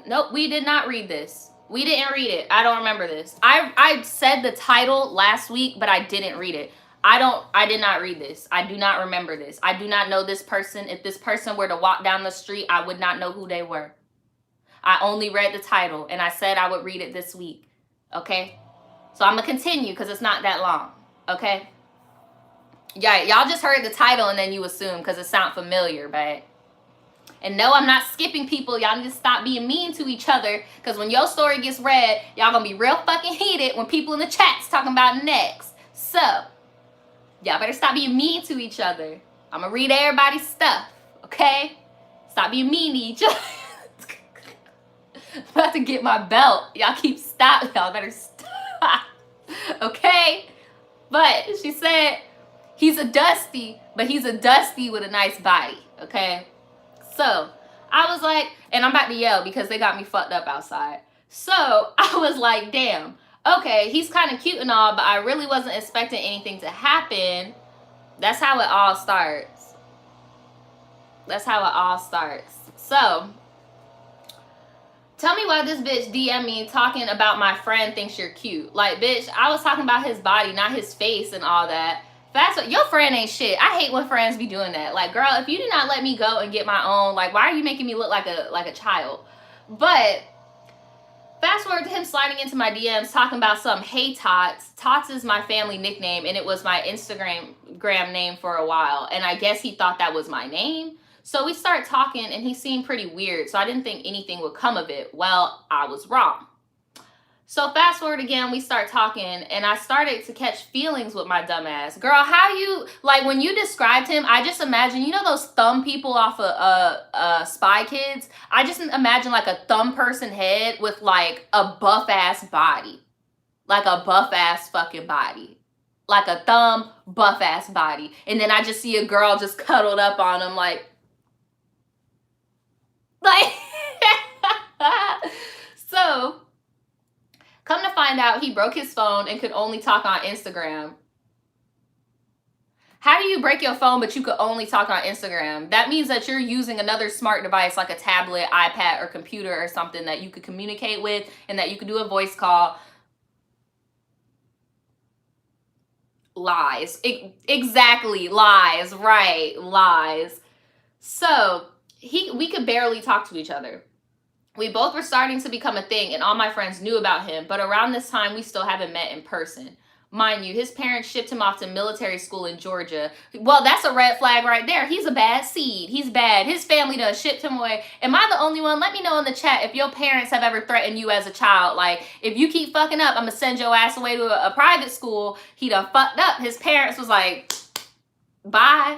Nope, we did not read this. We didn't read it. I don't remember this. I said the title last week, but I didn't read it. I did not read this. I do not remember this. I do not know this person. If this person were to walk down the street, I would not know who they were. I only read the title, and I said I would read it this week. Okay? So I'm going to continue because it's not that long. Okay? Yeah, y'all just heard the title and then you assume because it sounds familiar, but... And no, I'm not skipping people. Y'all need to stop being mean to each other. Because when your story gets read, y'all going to be real fucking heated when people in the chat's talking about next. So, y'all better stop being mean to each other. I'm going to read everybody's stuff. Okay? Stop being mean to each other. I'm about to get my belt. Y'all keep stopping. Y'all better stop. Okay? But she said, he's a dusty, but he's a dusty with a nice body. Okay? So, I was like, and I'm about to yell because they got me fucked up outside. So, I was like, damn, okay, he's kind of cute and all, but I really wasn't expecting anything to happen. That's how it all starts. That's how it all starts. So, tell me why this bitch DM me talking about my friend thinks you're cute. Like, bitch, I was talking about his body, not his face and all that. Your friend ain't shit. I hate when friends be doing that. Like, girl, if you do not let me go and get my own, like, why are you making me look like a child? But fast forward to him sliding into my DMs talking about some hey Tots. Tots is my family nickname, and it was my Instagram name for a while. And I guess he thought that was my name. So we start talking, and he seemed pretty weird. So I didn't think anything would come of it. Well, I was wrong. So fast forward again, we start talking, and I started to catch feelings with my dumb ass. Girl, how you, like, when you described him, I just imagine, you know those thumb people off of Spy Kids? I just imagine, like, a thumb person head with, like, a buff-ass body. Like a buff-ass fucking body. Like a thumb, buff-ass body. And then I just see a girl just cuddled up on him, like... So... Come to find out, he broke his phone and could only talk on Instagram. How do you break your phone, but you could only talk on Instagram? That means that you're using another smart device like a tablet, iPad, or computer or something that you could communicate with and that you could do a voice call. Lies. Exactly. Lies. Right. Lies. So, we could barely talk to each other. We both were starting to become a thing, and all my friends knew about him, but around this time, we still haven't met in person. Mind you, his parents shipped him off to military school in Georgia. Well, that's a red flag right there. He's a bad seed. He's bad. His family done shipped him away. Am I the only one? Let me know in the chat if your parents have ever threatened you as a child. Like, if you keep fucking up, I'm going to send your ass away to a private school. He done fucked up. His parents was like, bye.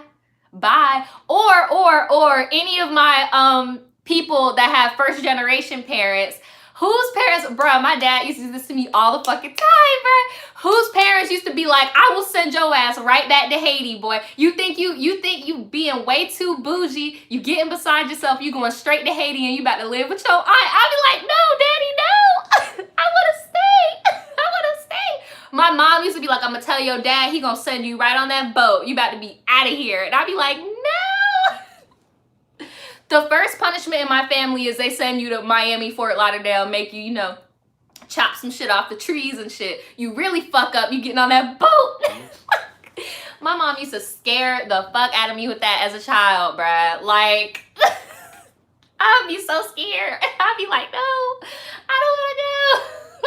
Bye. Or any of my, people that have first generation parents whose parents, bro, my dad used to do this to me all the fucking time, bro. Whose parents used to be like, I will send your ass right back to Haiti, boy. You think you being way too bougie, you getting beside yourself, you going straight to Haiti and you about to live with your aunt. I'll be like, no, daddy, no. I want to stay. I want to stay. My mom used to be like, I'm gonna tell your dad he gonna send you right on that boat. You about to be out of here. And I'd be like, no. The first punishment in my family is they send you to Miami, Fort Lauderdale, make you, you know, chop some shit off the trees and shit. You really fuck up, you getting on that boat. My mom used to scare the fuck out of me with that as a child, bruh. Like, I'd be so scared. I'd be like, no, I don't want to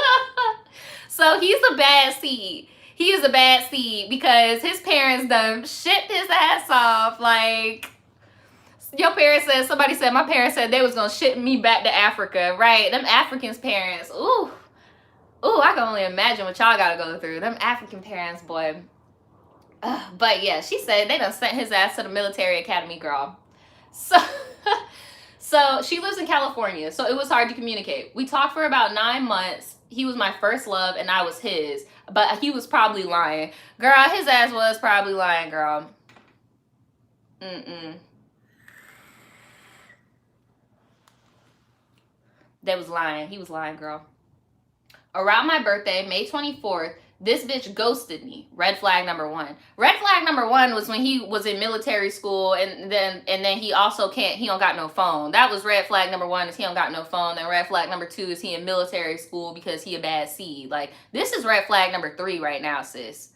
go. So he's a bad seed. He is a bad seed because his parents done shipped his ass off, like... Your parents said, somebody said, my parents said they was going to ship me back to Africa, right? Them Africans parents, ooh, I can only imagine what y'all got to go through. Them African parents, boy. But yeah, she said they done sent his ass to the military academy, girl. So she lives in California, so it was hard to communicate. We talked for about 9 months. He was my first love, and I was his. But he was probably lying. Girl, his ass was probably lying, girl. They was lying. He was lying, girl. Around my birthday, May 24th, This bitch ghosted me. Red flag number one. Red flag number one was when he was in military school, and then he also he don't got no phone. That was red flag number one, is he don't got no phone. Then red flag number two is he in military school because he a bad seed. Like, this is red flag number three right now, sis.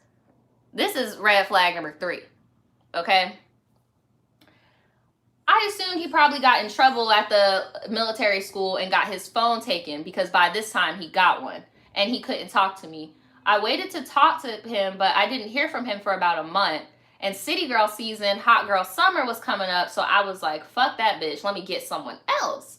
This is red flag number three. Okay? I assumed he probably got in trouble at the military school and got his phone taken, because by this time he got one and he couldn't talk to me. I waited to talk to him, but I didn't hear from him for about a month. And city girl season, hot girl summer was coming up, so I was like, fuck that bitch, let me get someone else.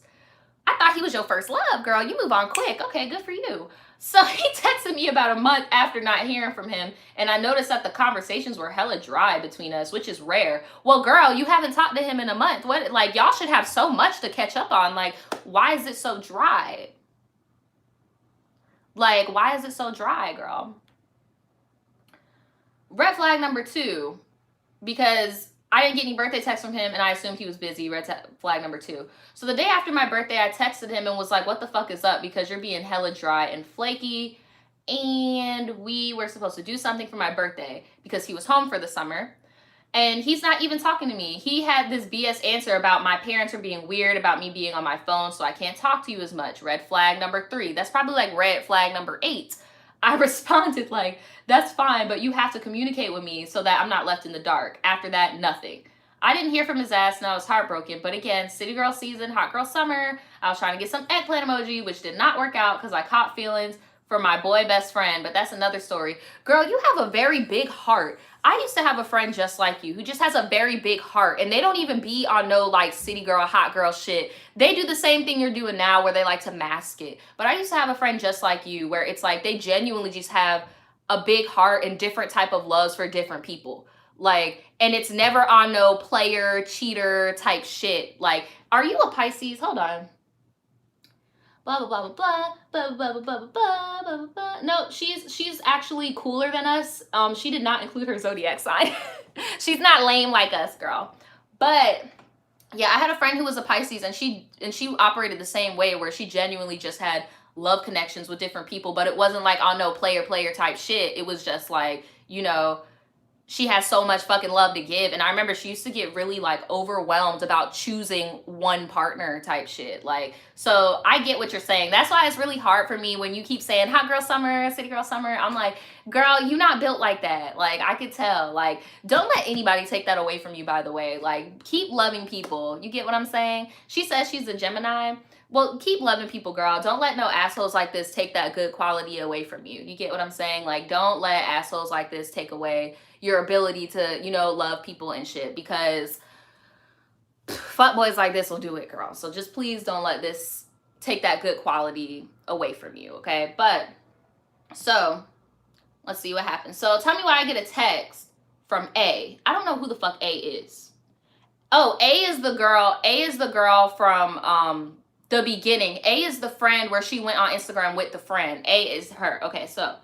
I thought he was your first love, girl. You move on quick. Okay, good for you. So he texted me about a month after not hearing from him, and I noticed that the conversations were hella dry between us, which is rare. Well, girl, you haven't talked to him in a month. What? Like, y'all should have so much to catch up on. Like, why is it so dry? Like, why is it so dry, girl? Red flag number two, because I didn't get any birthday texts from him and I assumed he was busy. Red flag number two. So the day after my birthday, I texted him and was like, what the fuck is up? Because you're being hella dry and flaky. And we were supposed to do something for my birthday because he was home for the summer. And he's not even talking to me. He had this BS answer about my parents are being weird about me being on my phone, so I can't talk to you as much. Red flag number three. That's probably like red flag number 8. I responded like, that's fine, but you have to communicate with me so that I'm not left in the dark. After that, nothing. I didn't hear from his ass and I was heartbroken. But again, city girl season, hot girl summer. I was trying to get some eggplant emoji, which did not work out because I caught feelings for my boy best friend. But that's another story. Girl, you have a very big heart. I used to have a friend just like you who just has a very big heart, and they don't even be on no like city girl, hot girl shit. They do the same thing you're doing now where they like to mask it. But I used to have a friend just like you where it's like they genuinely just have a big heart and different type of loves for different people. Like, and it's never on no player, cheater type shit. Like, are you a Pisces? Hold on. Blah, blah, blah, blah, blah, blah, blah, blah, blah, blah, blah, blah. No, she's actually cooler than us. She did not include her zodiac sign. She's not lame like us, girl. But yeah, I had a friend who was a Pisces, and she operated the same way, where she genuinely just had love connections with different people, but it wasn't like on no player type shit. It was just like, you know, she has so much fucking love to give. And I remember she used to get really like overwhelmed about choosing one partner type shit. Like, so I get what you're saying. That's why it's really hard for me when you keep saying hot girl summer, city girl summer. I'm like, girl, you not built like that. Like, I could tell. Like, don't let anybody take that away from you, by the way. Like, keep loving people. You get what I'm saying? She says she's a Gemini. Well, keep loving people, girl. Don't let no assholes like this take that good quality away from you. You get what I'm saying? Like, don't let assholes like this take away your ability to, you know, love people and shit, because fuckboys like this will do it, girl. So just please don't let this take that good quality away from you, okay? But, so, let's see what happens. So, tell me why I get a text from A. I don't know who the fuck A is. Oh, A is the girl from, the beginning. A is the friend where she went on Instagram with the friend. A is her. Okay, so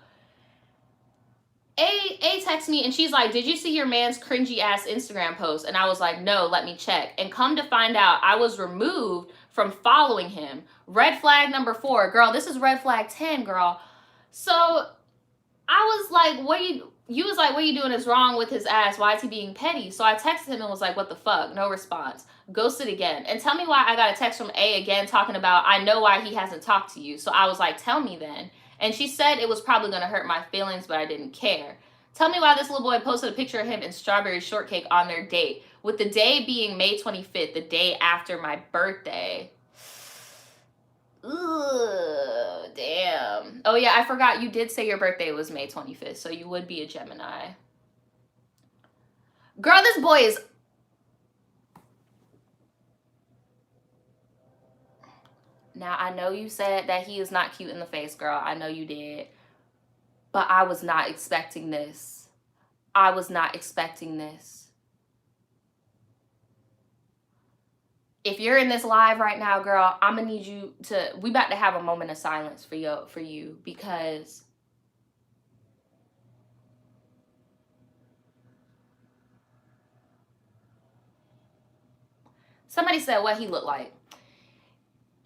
A texts me and she's like, did you see your man's cringy ass Instagram post? And I was like, no, let me check. And come to find out, I was removed from following him. Red flag number 4. Girl, this is red flag 10, girl. So I was like, you was like, what are you doing is wrong with his ass? Why is he being petty? So I texted him and was like, what the fuck? No response. Ghosted again. And tell me why I got a text from A again talking about, I know why he hasn't talked to you. So I was like, tell me then. And she said it was probably going to hurt my feelings, but I didn't care. Tell me why this little boy posted a picture of him and strawberry shortcake on their date, with the day being May 25th, the day after my birthday. Ugh, damn. Oh yeah, I forgot you did say your birthday was May 25th, so you would be a Gemini. Girl, this boy is... Now, I know you said that he is not cute in the face, girl. I know you did. But I was not expecting this. I was not expecting this. If you're in this live right now, girl, I'm going to need you to... We about to have a moment of silence for you because... Somebody said what he looked like.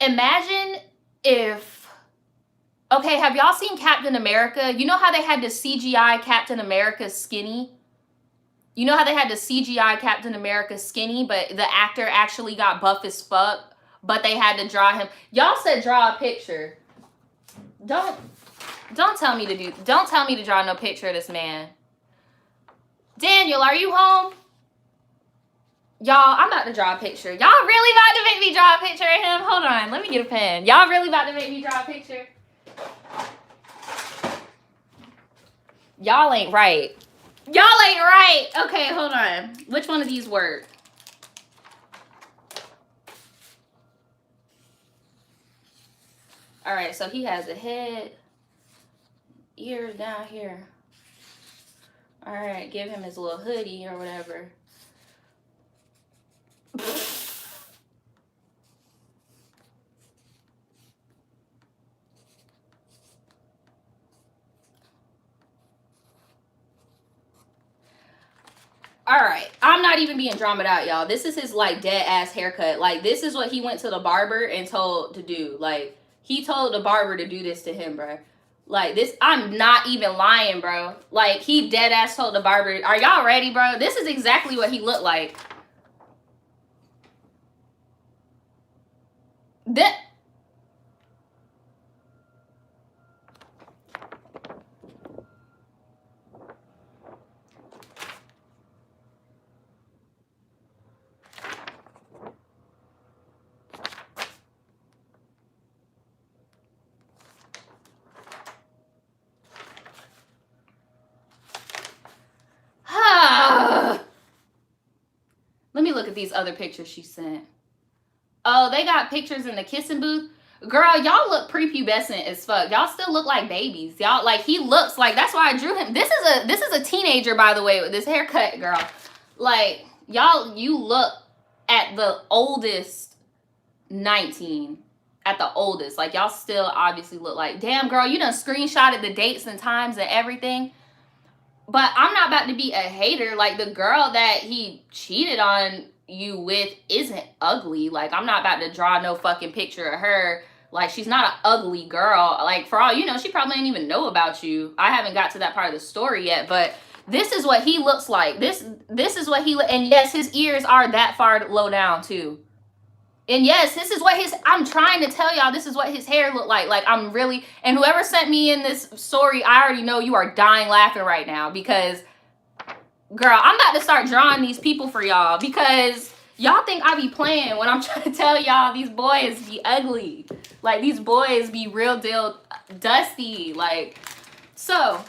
Imagine if Okay, have y'all seen Captain America? You know how they had to CGI Captain America skinny? You know how they had to CGI Captain America skinny, but the actor actually got buff as fuck, but they had to draw him. Y'all said draw a picture. Don't tell me to draw no picture of this man. Daniel, are you home? Y'all, I'm about to draw a picture. Y'all really about to make me draw a picture of him? Hold on, let me get a pen. Y'all really about to make me draw a picture? Y'all ain't right. Y'all ain't right. Okay, hold on. Which one of these work? All right, so he has a head, ears down here. All right, give him his little hoodie or whatever. All right, I'm not even being dramaed out, y'all. This is his like dead ass haircut. Like, this is what he went to the barber and told to do. Like, he told the barber to do this to him, bro. Like, this, I'm not even lying, bro. Like, he dead ass told the barber. Are y'all ready, bro? This is exactly what he looked like. That. Let me look at these other pictures she sent. Oh, they got pictures in the kissing booth. Girl, y'all look prepubescent as fuck. Y'all still look like babies. Y'all, like, he looks like, that's why I drew him. This is a teenager, by the way, with this haircut, girl. Like, y'all, you look at the oldest 19. At the oldest. Like, y'all still obviously look like, damn, girl, you done screenshotted the dates and times and everything. But I'm not about to be a hater. Like, the girl that he cheated on you with isn't ugly. Like, I'm not about to draw no fucking picture of her. Like, she's not an ugly girl. Like, for all you know, she probably didn't even know about you. I haven't got to that part of the story yet, but this is what he looks like. This is what he, and yes, his ears are that far low down too. And yes, this is what I'm trying to tell y'all, this is what his hair looked like. Like, I'm really, and whoever sent me in this story, I already know you are dying laughing right now because, girl, I'm about to start drawing these people for y'all because y'all think I be playing when I'm trying to tell y'all these boys be ugly. Like, these boys be real deal dusty. Like, so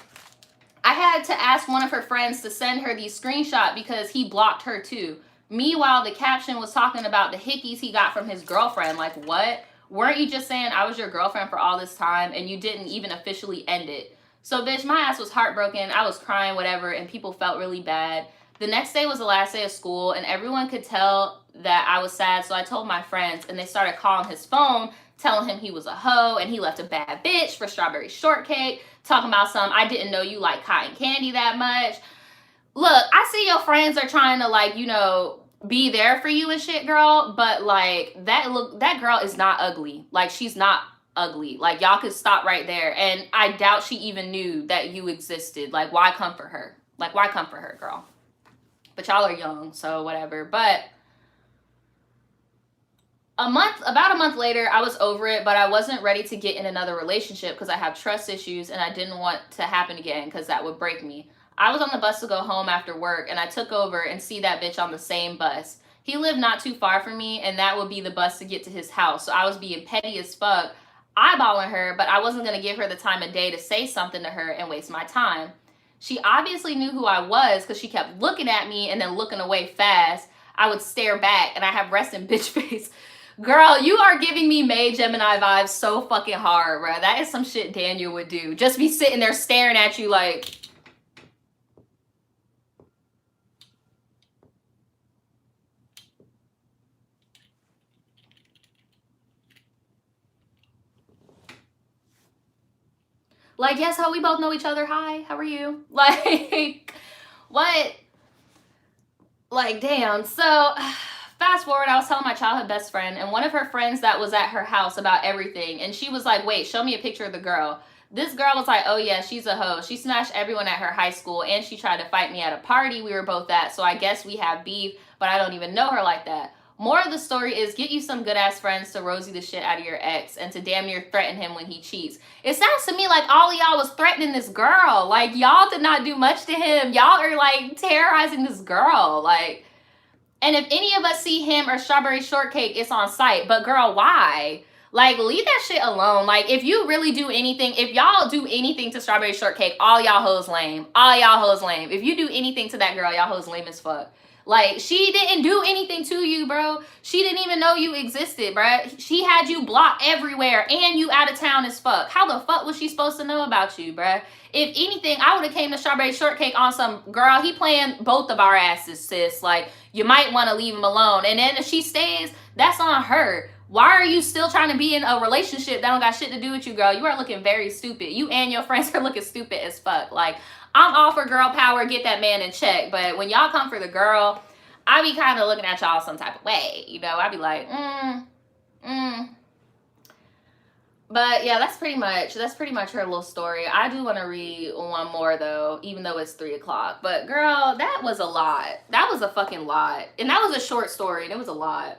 I had to ask one of her friends to send her these screenshots because he blocked her too. Meanwhile, the caption was talking about the hickeys he got from his girlfriend. Like, what? Weren't you just saying I was your girlfriend for all this time and you didn't even officially end it? So, bitch, my ass was heartbroken. I was crying, whatever, and people felt really bad. The next day was the last day of school, and everyone could tell that I was sad, so I told my friends, and they started calling his phone, telling him he was a hoe, and he left a bad bitch for strawberry shortcake, talking about some, I didn't know you like cotton candy that much. Look, I see your friends are trying to, like, you know, be there for you and shit, girl, but like that girl is not ugly. Like, she's not ugly. Like, y'all could stop right there. And I doubt she even knew that you existed. Like, why comfort her? Like, why comfort her, girl? But y'all are young, so whatever. But about a month later, I was over it, but I wasn't ready to get in another relationship because I have trust issues and I didn't want to happen again because that would break me. I was on the bus to go home after work, and I took over and see that bitch on the same bus. He lived not too far from me, and that would be the bus to get to his house. So I was being petty as fuck, eyeballing her, but I wasn't going to give her the time of day to say something to her and waste my time. She obviously knew who I was because she kept looking at me and then looking away fast. I would stare back, and I have resting bitch face. Girl, you are giving me May Gemini vibes so fucking hard, bro. That is some shit Daniel would do. Just be sitting there staring at you like... Like, yes, how we both know each other. Hi, how are you? Like, what? Like, damn. So, fast fast forward, I was telling my childhood best friend and one of her friends that was at her house about everything. And she was like, wait, show me a picture of the girl. This girl was like, oh yeah, she's a hoe. She smashed everyone at her high school and she tried to fight me at a party we were both at. So I guess we have beef, but I don't even know her like that. More of the story is get you some good ass friends to Rosie the shit out of your ex and to damn near threaten him when he cheats. It sounds to me like all of y'all was threatening this girl. Like y'all did not do much to him. Y'all are like terrorizing this girl. Like, and if any of us see him or Strawberry Shortcake, it's on sight. But girl, why? Like, leave that shit alone. Like, if you really do anything, if y'all do anything to Strawberry Shortcake, all y'all hoes lame. All y'all hoes lame. If you do anything to that girl, y'all hoes lame as fuck. Like, she didn't do anything to you, bro. She didn't even know you existed, bro. She had you blocked everywhere and you out of town as fuck. How the fuck was she supposed to know about you, bro? If anything, I would have came to Strawberry Shortcake on some, girl, he playing both of our asses, sis. Like, you might want to leave him alone. And then if she stays, that's on her. Why are you still trying to be in a relationship that don't got shit to do with you, girl? You are looking very stupid. You and your friends are looking stupid as fuck. Like, I'm all for girl power, get that man in check. But when y'all come for the girl, I be kind of looking at y'all some type of way. You know, I be like, But yeah, that's pretty much her little story. I do want to read one more though, even though it's 3 o'clock. But girl, that was a lot. That was a fucking lot. And that was a short story and it was a lot.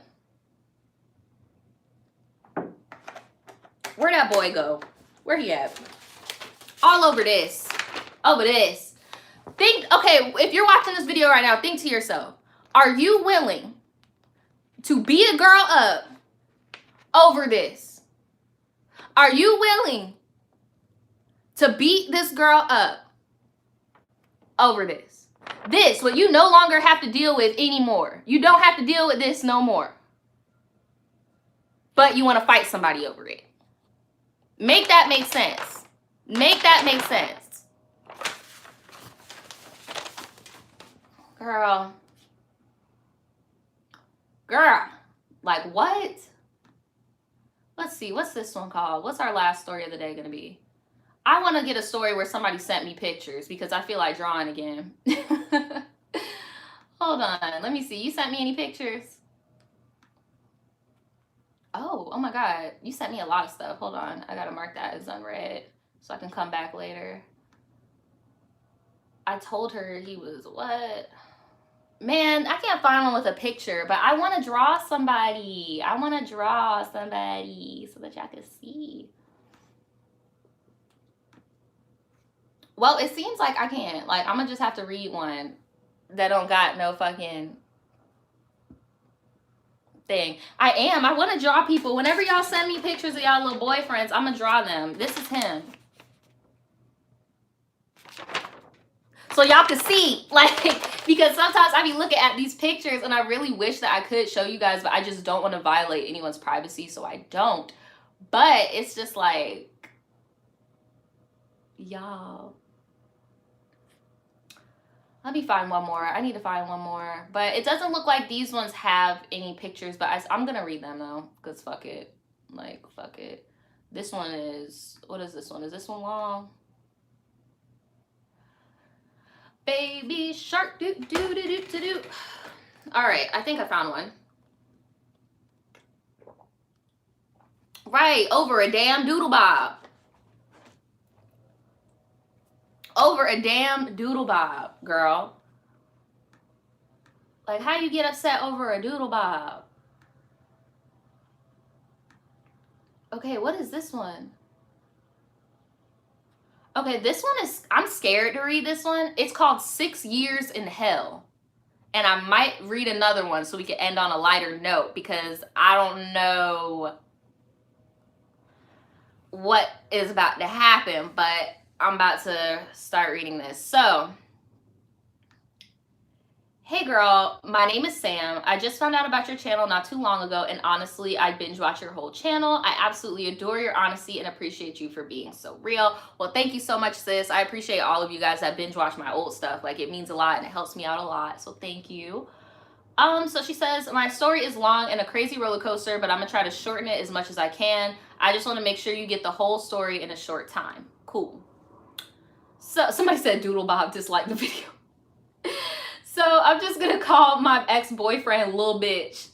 Where'd that boy go? Where he at? All over this. Over this. Think, okay, if you're watching this video right now, think to yourself, are you willing to beat a girl up over this? Are you willing to beat this girl up over this? This, what you no longer have to deal with anymore. You don't have to deal with this no more. But you want to fight somebody over it. Make that make sense. Make that make sense. Girl. Girl. Like what? Let's see. What's this one called? What's our last story of the day going to be? I want to get a story where somebody sent me pictures because I feel like drawing again. Hold on. Let me see. You sent me any pictures? Oh my God. You sent me a lot of stuff. Hold on. I got to mark that as unread so I can come back later. I told her he was what? Man, I can't find one with a picture, but I want to draw somebody. I want to draw somebody so that y'all can see. Well, it seems like I can't. Like, I'm going to just have to read one that don't got no fucking thing. I want to draw people. Whenever y'all send me pictures of y'all little boyfriends, I'm going to draw them. This is him. So y'all can see, like, because sometimes I be looking at these pictures and I really wish that I could show you guys, but I just don't want to violate anyone's privacy, so I don't. But it's just like, y'all. Let me find one more. I need to find one more. But it doesn't look like these ones have any pictures, but I'm going to read them though, because fuck it. Like, fuck it. This one is, what is this one? Is this one long? Baby shark, do do do do do do. All right, I think I found one. Right, over a damn doodle bob. Over a damn doodle bob, girl. Like, how you get upset over a doodle bob? Okay, what is this one? Okay, this one is, I'm scared to read this one. It's called 6 Years in Hell. And I might read another one so we can end on a lighter note because I don't know what is about to happen, but I'm about to start reading this. So, hey girl, my name is Sam. I just found out about your channel not too long ago, and honestly, I binge watch your whole channel. I absolutely adore your honesty and appreciate you for being so real. Well, thank you so much, sis. I appreciate all of you guys that binge watch my old stuff. Like, it means a lot and it helps me out a lot, so thank you. So she says, my story is long and a crazy roller coaster, but I'm gonna try to shorten it as much as I can. I just want to make sure you get the whole story in a short time. Cool. So somebody said Doodle Bob disliked the video. So I'm just gonna call my ex-boyfriend little bitch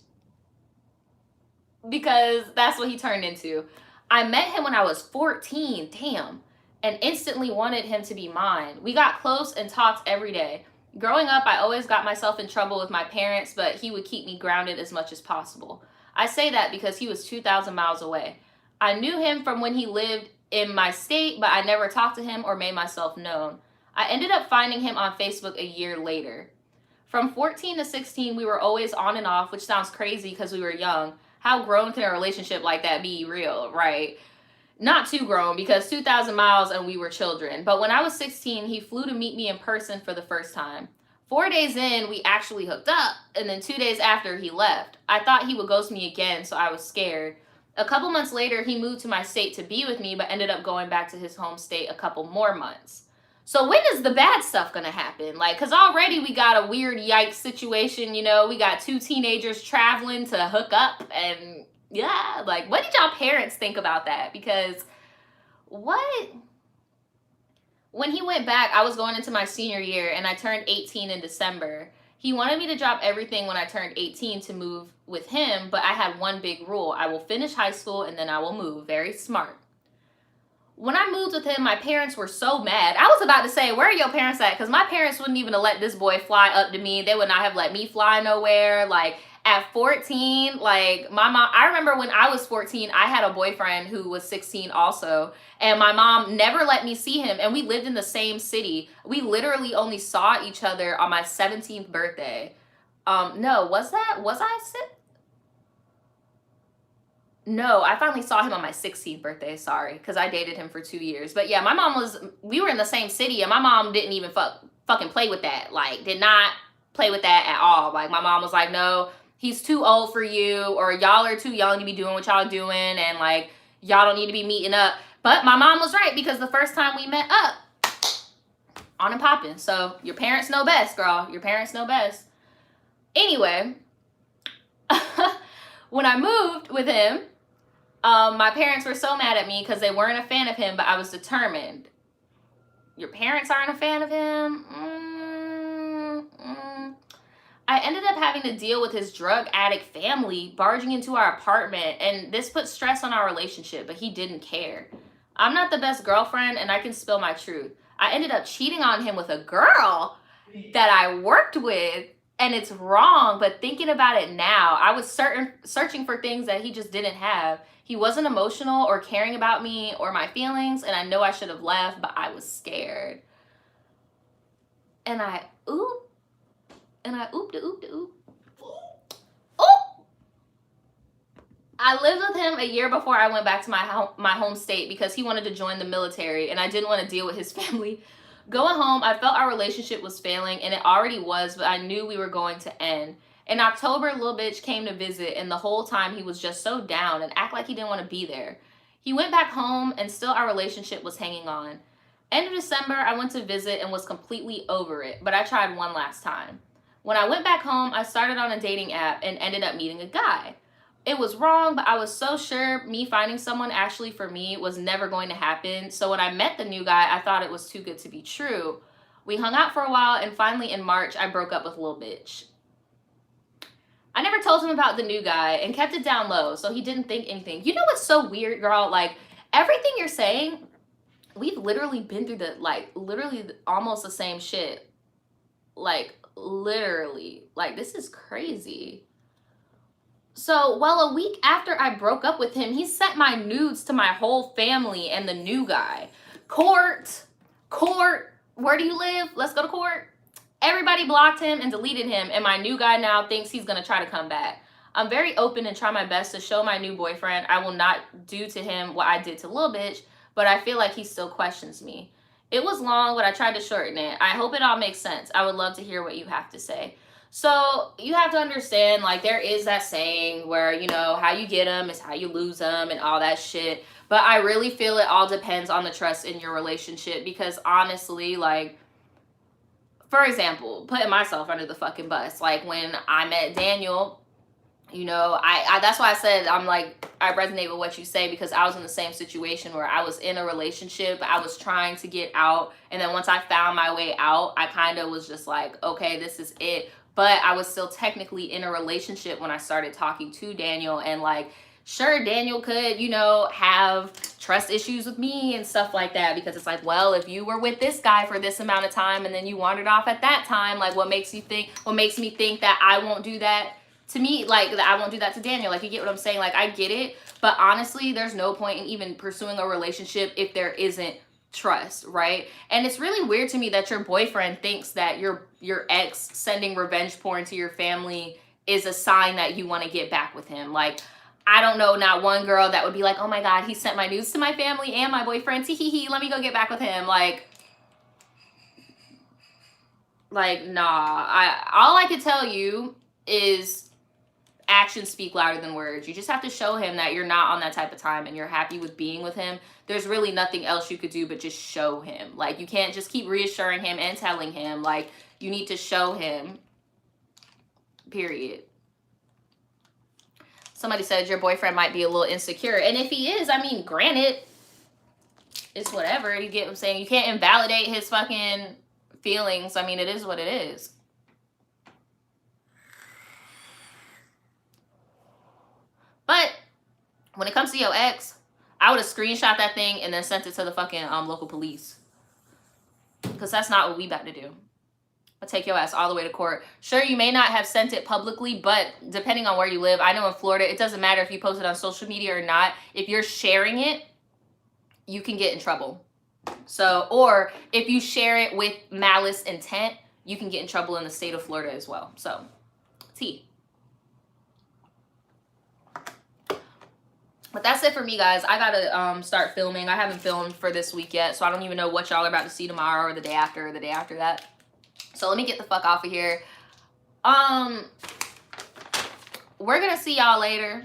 because that's what he turned into. I met him when I was 14, damn, and instantly wanted him to be mine. We got close and talked every day. Growing up, I always got myself in trouble with my parents, but he would keep me grounded as much as possible. I say that because he was 2,000 miles away. I knew him from when he lived in my state, but I never talked to him or made myself known. I ended up finding him on Facebook a year later. From 14 to 16, we were always on and off, which sounds crazy because we were young. How grown can a relationship like that be real, right? Not too grown because 2,000 miles and we were children. But when I was 16, he flew to meet me in person for the first time. 4 days in, we actually hooked up, and then 2 days after, he left. I thought he would ghost me again, so I was scared. A couple months later, he moved to my state to be with me, but ended up going back to his home state a couple more months. So when is the bad stuff gonna happen? Like, because already we got a weird yikes situation, you know, we got 2 teenagers traveling to hook up, and yeah, like, what did y'all parents think about that? Because what? When he went back, I was going into my senior year and I turned 18 in December. He wanted me to drop everything when I turned 18 to move with him, but I had one big rule. I will finish high school and then I will move. Very smart. When I moved with him, my parents were so mad. I was about to say, where are your parents at? Because my parents wouldn't even have let this boy fly up to me. They would not have let me fly nowhere. Like, at 14, like, my mom, I remember when I was 14, I had a boyfriend who was 16 also. And my mom never let me see him. And we lived in the same city. We literally only saw each other on my 17th birthday. No, was I sick? No, I finally saw him on my 16th birthday, sorry, because I dated him for 2 years. But yeah, we were in the same city, and my mom didn't even fucking play with that. Like, did not play with that at all. Like, my mom was like, no, he's too old for you, or y'all are too young to be doing what y'all doing, and like, y'all don't need to be meeting up. But my mom was right, because the first time we met up, on and popping. So your parents know best, girl. Your parents know best. Anyway, when I moved with him, my parents were so mad at me because they weren't a fan of him, but I was determined. Your parents aren't a fan of him? I ended up having to deal with his drug addict family barging into our apartment, and this put stress on our relationship, but he didn't care. I'm not the best girlfriend, and I can spill my truth. I ended up cheating on him with a girl that I worked with, and it's wrong, but thinking about it now, I was searching for things that he just didn't have. He wasn't emotional or caring about me or my feelings, and I know I should have left, but I was scared. And I ooped. I lived with him a year before I went back to my home state because he wanted to join the military, and I didn't want to deal with his family. Going home, I felt our relationship was failing, and it already was, but I knew we were going to end. In October, Lil Bitch came to visit, and the whole time he was just so down and act like he didn't want to be there. He went back home, and still our relationship was hanging on. End of December, I went to visit and was completely over it, but I tried one last time. When I went back home, I started on a dating app and ended up meeting a guy. It was wrong, but I was so sure me finding someone actually for me was never going to happen. So when I met the new guy, I thought it was too good to be true. We hung out for a while, and finally in March, I broke up with Lil Bitch. I never told him about the new guy and kept it down low, so he didn't think anything. You know what's so weird, girl? Like, everything you're saying, we've literally been through literally almost the same shit. Like, literally. Like, this is crazy. So, well, a week after I broke up with him, he sent my nudes to my whole family and the new guy. Court, where do you live? Let's go to court. Everybody blocked him and deleted him, and my new guy now thinks he's going to try to come back. I'm very open and try my best to show my new boyfriend I will not do to him what I did to Lil Bitch, but I feel like he still questions me. It was long, but I tried to shorten it. I hope it all makes sense. I would love to hear what you have to say. So you have to understand, like, there is that saying where, you know, how you get them is how you lose them and all that shit. But I really feel it all depends on the trust in your relationship, because honestly, like, for example, putting myself under the fucking bus, like when I met Daniel, you know, I that's why I said I resonate with what you say, because I was in the same situation where I was in a relationship, I was trying to get out, and then once I found my way out, I kind of was just like, okay, this is it. But I was still technically in a relationship when I started talking to Daniel, and like, Sure, Daniel could, you know, have trust issues with me and stuff like that, because it's like, well, if you were with this guy for this amount of time and then you wandered off at that time, like what makes me think that I won't do that to me, like that I won't do that to Daniel? Like, you get what I'm saying? Like, I get it, but honestly, there's no point in even pursuing a relationship if there isn't trust, right? And it's really weird to me that your boyfriend thinks that your ex sending revenge porn to your family is a sign that you want to get back with him. Like, I don't know not one girl that would be like, oh my God, he sent my nudes to my family and my boyfriend. Hee, let me go get back with him. Like, nah. All I can tell you is actions speak louder than words. You just have to show him that you're not on that type of time and you're happy with being with him. There's really nothing else you could do but just show him. Like, you can't just keep reassuring him and telling him. Like, you need to show him, period. Somebody said your boyfriend might be a little insecure. And if he is, I mean, granted, it's whatever. You get what I'm saying? You can't invalidate his fucking feelings. I mean, it is what it is. But when it comes to your ex, I would have screenshot that thing and then sent it to the fucking local police. Because that's not what we about to do. I'll take your ass all the way to court. Sure, you may not have sent it publicly, but depending on where you live, I know in Florida, it doesn't matter if you post it on social media or not. If you're sharing it, you can get in trouble. So, or if you share it with malice intent, you can get in trouble in the state of Florida as well. So, T. But that's it for me, guys. I gotta start filming. I haven't filmed for this week yet, so I don't even know what y'all are about to see tomorrow or the day after that. So let me get the fuck off of here. We're gonna see y'all later.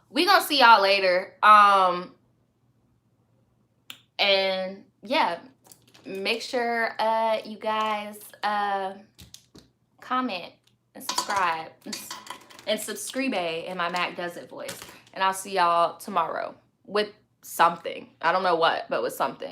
We gonna see y'all later. And yeah, make sure you guys comment and subscribe. And subscribe in my Mac Does It voice. And I'll see y'all tomorrow with something. I don't know what, but with something.